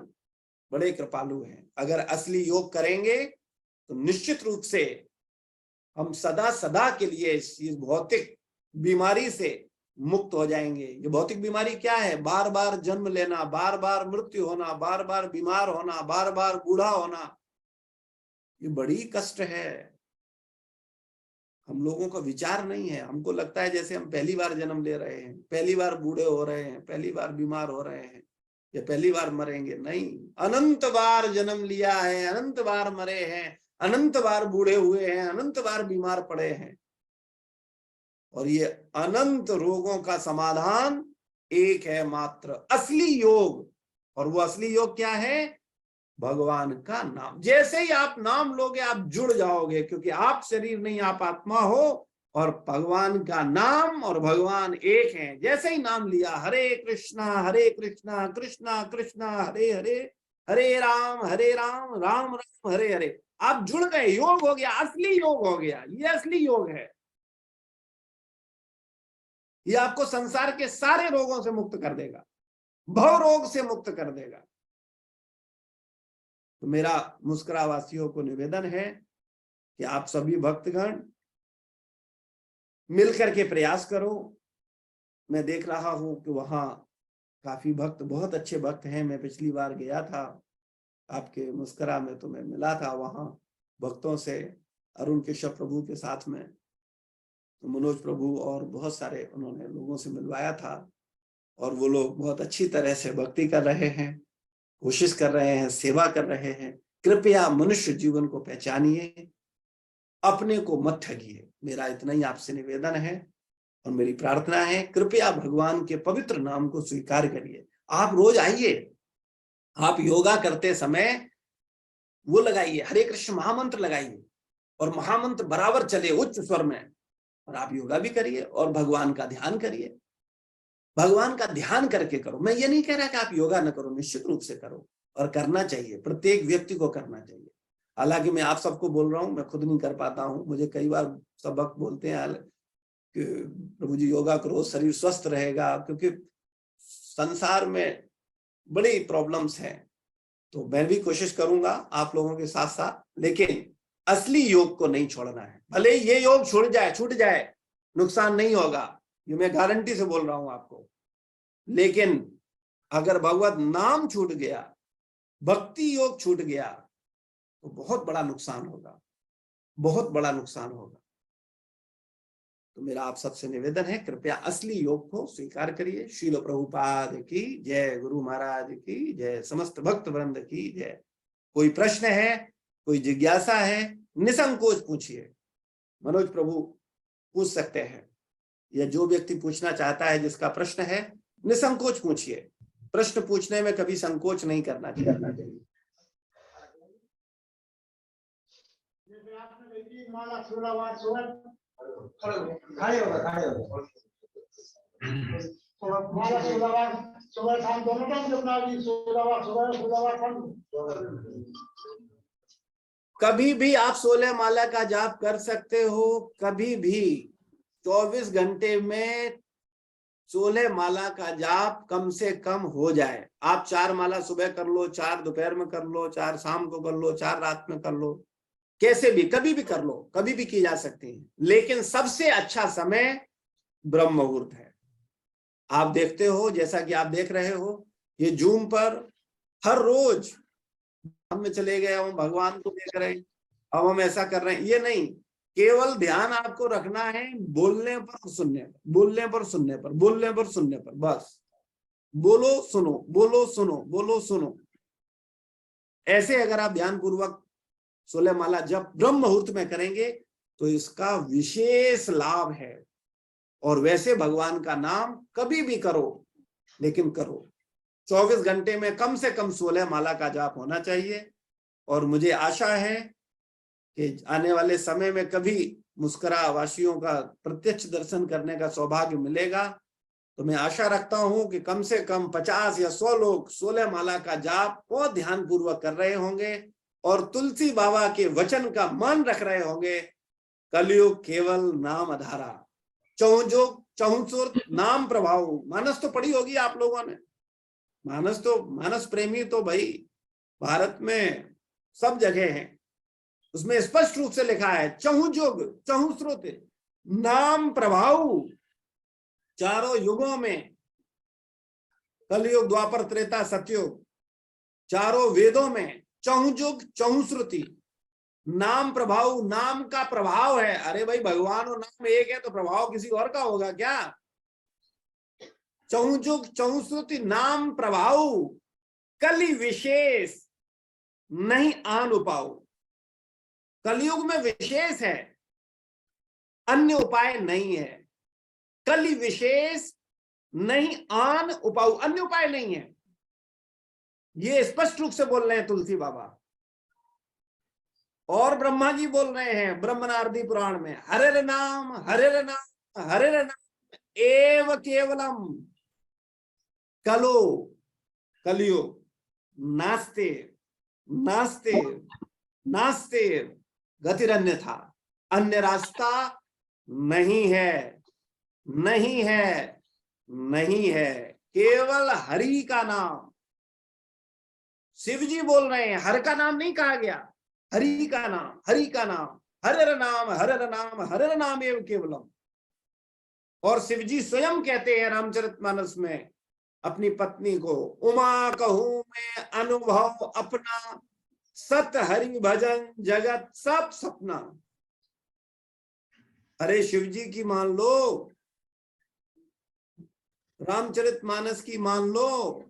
बड़े कृपालु हैं। अगर असली योग करेंगे तो निश्चित रूप से हम सदा सदा के लिए इस भौतिक बीमारी से मुक्त हो जाएंगे। ये भौतिक बीमारी क्या है? बार बार जन्म लेना, बार बार मृत्यु होना, बार बार बीमार होना, बार बार बूढ़ा होना, ये बड़ी कष्ट है। हम लोगों का विचार नहीं है। हमको लगता है जैसे हम पहली बार जन्म ले रहे हैं, पहली बार बूढ़े हो रहे हैं, पहली बार बीमार हो रहे हैं, या पहली बार मरेंगे। नहीं, अनंत बार जन्म लिया है, अनंत बार मरे हैं, अनंत बार बूढ़े हुए हैं, अनंत बार बीमार पड़े हैं। और ये अनंत रोगों का समाधान एक है मात्र, असली योग। और वो असली योग क्या है? भगवान का नाम। जैसे ही आप नाम लोगे आप जुड़ जाओगे, क्योंकि आप शरीर नहीं, आप आत्मा हो, और भगवान का नाम और भगवान एक हैं। जैसे ही नाम लिया, हरे कृष्णा कृष्णा कृष्णा हरे हरे, हरे राम राम राम हरे हरे, आप जुड़ गए, योग हो गया, असली योग हो गया। ये असली योग है। ये आपको संसार के सारे रोगों से मुक्त कर देगा, भव रोग से मुक्त कर देगा। तो मेरा मुस्कुरावासियों को निवेदन है कि आप सभी भक्तगण मिलकर के प्रयास करो। मैं देख रहा हूं कि वहां काफी भक्त, बहुत अच्छे भक्त हैं। मैं पिछली बार गया था आपके मुस्कुरा में, तो मैं मिला था वहां भक्तों से, अरुण केशव प्रभु के साथ में, तो मनोज प्रभु और बहुत सारे उन्होंने लोगों से मिलवाया था। और वो लोग बहुत अच्छी तरह से भक्ति कर रहे हैं, कोशिश कर रहे हैं, सेवा कर रहे हैं। कृपया मनुष्य जीवन को पहचानिए, अपने को मत ठगिए। मेरा इतना ही आपसे निवेदन है। और मेरी प्रार्थना है कृपया भगवान के पवित्र नाम को स्वीकार करिए। आप रोज आइए, आप योगा करते समय वो लगाइए, हरे कृष्ण महामंत्र लगाइए और महामंत्र बराबर चले उच्च स्वर में, और आप योगा भी करिए और भगवान का ध्यान करिए। भगवान का ध्यान करके करो। मैं ये नहीं कह रहा कि आप योगा न करो, निश्चित रूप से करो, और करना चाहिए, प्रत्येक व्यक्ति को करना चाहिए। हालांकि मैं आप सबको बोल रहा हूं, मैं खुद नहीं कर पाता हूं। मुझे कई बार सब भक्त बोलते हैं कि प्रभु जी योगा करो, शरीर स्वस्थ रहेगा, क्योंकि संसार में बड़ी प्रॉब्लम्स हैं। तो मैं भी कोशिश करूंगा आप लोगों के साथ साथ, लेकिन असली योग को नहीं छोड़ना है। भले ये योग छूट जाए, नुकसान नहीं होगा, ये मैं गारंटी से बोल रहा हूं आपको। लेकिन अगर भगवत नाम छूट गया, भक्ति योग छूट गया, तो बहुत बड़ा नुकसान होगा, बहुत बड़ा नुकसान होगा। तो मेरा आप सबसे निवेदन है, कृपया असली योग को स्वीकार करिए। श्रील प्रभुपाद की जय, गुरु महाराज की जय, समस्त भक्त वृंद की जय। कोई प्रश्न है, कोई जिज्ञासा है, निसंकोच पूछिए। मनोज प्रभु पूछ सकते हैं, या जो व्यक्ति पूछना चाहता है, जिसका प्रश्न है, निसंकोच पूछिए। प्रश्न पूछने में कभी संकोच नहीं करना चाहिए। कभी भी आप 16 माला का जाप कर सकते हो, कभी भी 24 घंटे में 16 माला का जाप कम से कम हो जाए। आप 4 माला सुबह कर लो, 4 दोपहर में कर लो, 4 शाम को कर लो, 4 रात में कर लो, कैसे भी कभी भी कर लो, कभी भी की जा सकती है। लेकिन सबसे अच्छा समय ब्रह्म मुहूर्त है। आप देखते हो, जैसा कि आप देख रहे हो, ये जूम पर हर रोज हम में चले गए, हम भगवान को देख रहे हैं, अब हम ऐसा कर रहे हैं। ये नहीं, केवल ध्यान आपको रखना है बोलने पर सुनने पर, बोलने पर सुनने पर, बोलने पर सुनने पर, बस बोलो सुनो, बोलो सुनो, बोलो सुनो। ऐसे अगर आप ध्यान पूर्वक 16 माला जब ब्रह्म मुहूर्त में करेंगे तो इसका विशेष लाभ है। और वैसे भगवान का नाम कभी भी करो, लेकिन करो 24 घंटे में कम से कम 16 माला का जाप होना चाहिए। और मुझे आशा है कि आने वाले समय में कभी मुस्कुरा वासियों का प्रत्यक्ष दर्शन करने का सौभाग्य मिलेगा। तो मैं आशा रखता हूं कि कम से कम 50 या 100 लोग 16 माला का जाप बहुत ध्यान पूर्वक कर रहे होंगे और तुलसी बाबा के वचन का मान रख रहे होंगे। कलयुग केवल नाम आधारा, चहुंजुग चहुंसुर नाम प्रभाव। मानस तो पढ़ी होगी आप लोगों ने, मानस प्रेमी तो भाई भारत में सब जगह है। उसमें स्पष्ट रूप से लिखा है चहुंजुग चहुस्रोत नाम प्रभाव। चारों युगों में, कलयुग द्वापर त्रेता सतयुग, चारों वेदों में चहुंजुग चहुश्रुति नाम प्रभाव, नाम का प्रभाव है। अरे भाई भगवान और नाम एक है तो प्रभाव किसी और का होगा क्या? चहुंजुग चहुश्रुति नाम प्रभाव, कलि विशेष नहीं आन उपाय। कलयुग में विशेष है, अन्य उपाय नहीं है। कलि विशेष नहीं आन उपाय, अन्य उपाय नहीं है। ये स्पष्ट रूप से बोल रहे हैं तुलसी बाबा। और ब्रह्मा जी बोल रहे हैं ब्रह्मनारदी पुराण में, हरे नाम हरे नाम हरे नाम एव केवलम कलो कलियुग नास्ते नास्ते नास्ते गतिरन्य था। अन्य रास्ता नहीं है, नहीं है, नहीं है, केवल हरि का नाम। शिव जी बोल रहे हैं, हर का नाम नहीं कहा गया, हरि का नाम, हरि का नाम, हरे नाम हरे नाम हरे नाम एवं केवलम। और शिव जी स्वयं कहते हैं रामचरितमानस में अपनी पत्नी को, उमा कहूं मैं अनुभव अपना, सत हरि भजन जगत सब सपना। अरे शिव जी की मान लो, रामचरितमानस की मान लो,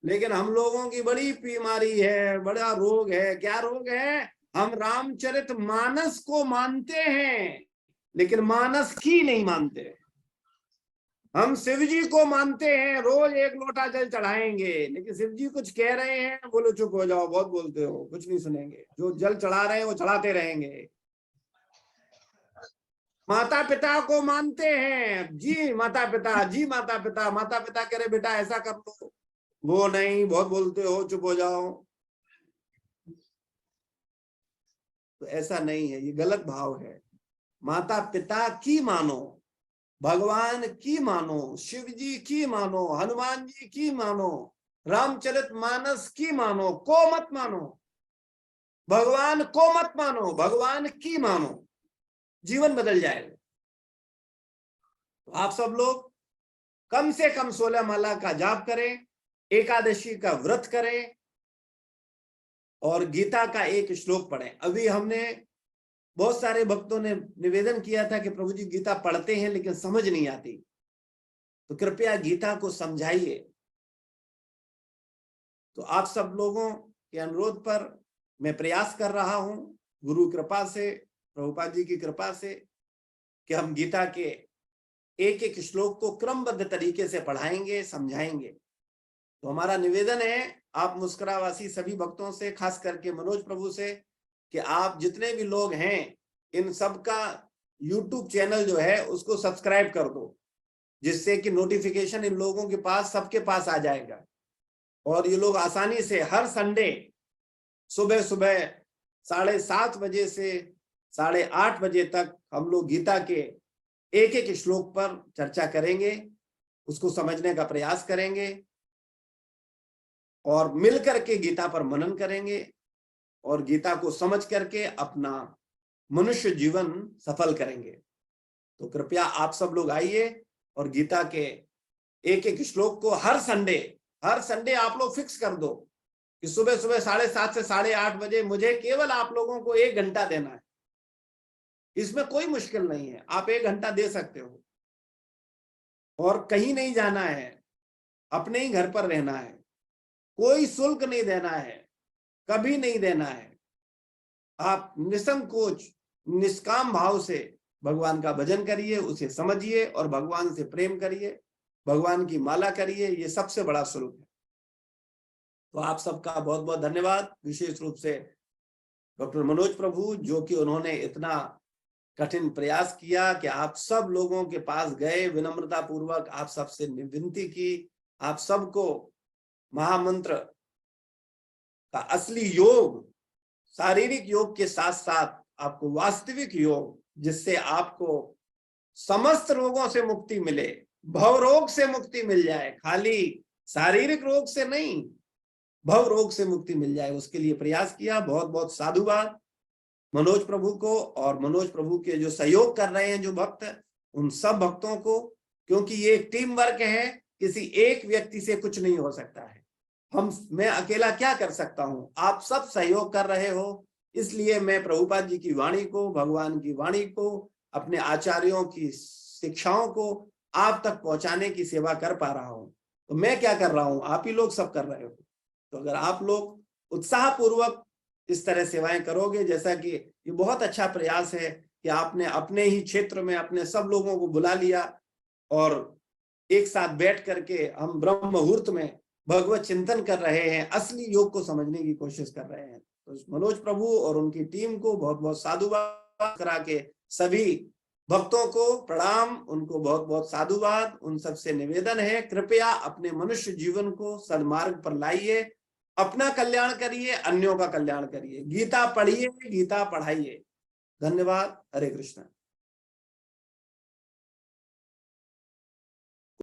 लेकिन हम लोगों की बड़ी बीमारी है, बड़ा रोग है। क्या रोग है? हम रामचरितमानस को मानते हैं लेकिन मानस की नहीं मानते। हम शिव जी को मानते हैं, रोज एक लोटा जल चढ़ाएंगे, लेकिन शिव जी कुछ कह रहे हैं, बोलो चुप हो जाओ, बहुत बोलते हो, कुछ नहीं सुनेंगे। जो जल चढ़ा रहे हैं वो चढ़ाते रहेंगे। माता पिता को मानते हैं, जी माता पिता, जी माता पिता, माता पिता कह रहे बेटा ऐसा कर लो, वो नहीं, बहुत बोलते हो, चुप हो जाओ। तो ऐसा नहीं है, ये गलत भाव है। माता पिता की मानो, भगवान की मानो, शिव जी की मानो, हनुमान जी की मानो, रामचरित मानस की मानो, को मत मानो। भगवान को मत मानो, भगवान की मानो, जीवन बदल जाएगा। तो आप सब लोग कम से कम 16 माला का जाप करें, एकादशी का व्रत करें और गीता का एक श्लोक पढ़ें। अभी हमने बहुत सारे भक्तों ने निवेदन किया था कि प्रभु जी गीता पढ़ते हैं लेकिन समझ नहीं आती, तो कृपया गीता को समझाइए। तो आप सब लोगों के अनुरोध पर मैं प्रयास कर रहा हूं, गुरु कृपा से, प्रभुपाद जी की कृपा से, कि हम गीता के एक एक श्लोक को क्रमबद्ध तरीके से पढ़ाएंगे, समझाएंगे। तो हमारा निवेदन है आप मुस्कुरावासी सभी भक्तों से, खास करके मनोज प्रभु से, कि आप जितने भी लोग हैं इन सब का YouTube चैनल जो है उसको सब्सक्राइब कर दो, जिससे कि नोटिफिकेशन इन लोगों के पास, सबके पास आ जाएगा और ये लोग आसानी से हर संडे सुबह सुबह 7:30 बजे से 8:30 बजे तक हम लोग गीता के एक एक श्लोक पर चर्चा करेंगे, उसको समझने का प्रयास करेंगे और मिलकर के गीता पर मनन करेंगे और गीता को समझ करके अपना मनुष्य जीवन सफल करेंगे। तो कृपया आप सब लोग आइए और गीता के एक एक श्लोक को हर संडे आप लोग फिक्स कर दो कि सुबह सुबह 7:30 से 8:30 बजे मुझे केवल आप लोगों को 1 घंटा देना है। इसमें कोई मुश्किल नहीं है, आप 1 घंटा दे सकते हो और कहीं नहीं जाना है, अपने ही घर पर रहना है, कोई शुल्क नहीं देना है, कभी नहीं देना है। आप निसंकोच निष्काम भाव से भगवान का भजन करिए, उसे समझिए और भगवान से प्रेम करिए, भगवान की माला करिए, ये सबसे बड़ा शुल्क है। तो आप सबका बहुत बहुत धन्यवाद, विशेष रूप से डॉक्टर मनोज प्रभु, जो कि उन्होंने इतना कठिन प्रयास किया कि आप सब लोगों के पास गए, विनम्रता पूर्वक आप सबसे विनती की, आप सबको महामंत्र का असली योग, शारीरिक योग के साथ साथ आपको वास्तविक योग, जिससे आपको समस्त रोगों से मुक्ति मिले, भव रोग से मुक्ति मिल जाए, खाली शारीरिक रोग से नहीं, भव रोग से मुक्ति मिल जाए, उसके लिए प्रयास किया। बहुत बहुत साधुवाद मनोज प्रभु को और मनोज प्रभु के जो सहयोग कर रहे हैं जो भक्त, उन सब भक्तों को, क्योंकि ये एक टीम वर्क है, किसी एक व्यक्ति से कुछ नहीं हो सकता है। मैं अकेला क्या कर सकता हूं, आप सब सहयोग कर रहे हो, इसलिए मैं प्रभुपाद जी की वाणी को, भगवान की वाणी को, अपने आचार्यों की शिक्षाओं को आप तक पहुंचाने की सेवा कर पा रहा हूं। तो मैं क्या कर रहा हूं, आप ही लोग सब कर रहे हो। तो अगर आप लोग उत्साह पूर्वक इस तरह सेवाएं करोगे, जैसा कि ये बहुत अच्छा प्रयास है कि आपने अपने ही क्षेत्र में अपने सब लोगों को बुला लिया और एक साथ बैठ करके हम ब्रह्म मुहूर्त में भगवत चिंतन कर रहे हैं, असली योग को समझने की कोशिश कर रहे हैं। तो मनोज प्रभु और उनकी टीम को बहुत बहुत साधुवाद, करा के सभी भक्तों को प्रणाम, उनको बहुत बहुत साधुवाद। उन सबसे निवेदन है, कृपया अपने मनुष्य जीवन को सन्मार्ग पर लाइए, अपना कल्याण करिए, अन्यों का कल्याण करिए, गीता पढ़िए, गीता पढ़ाइए। धन्यवाद। हरे कृष्ण।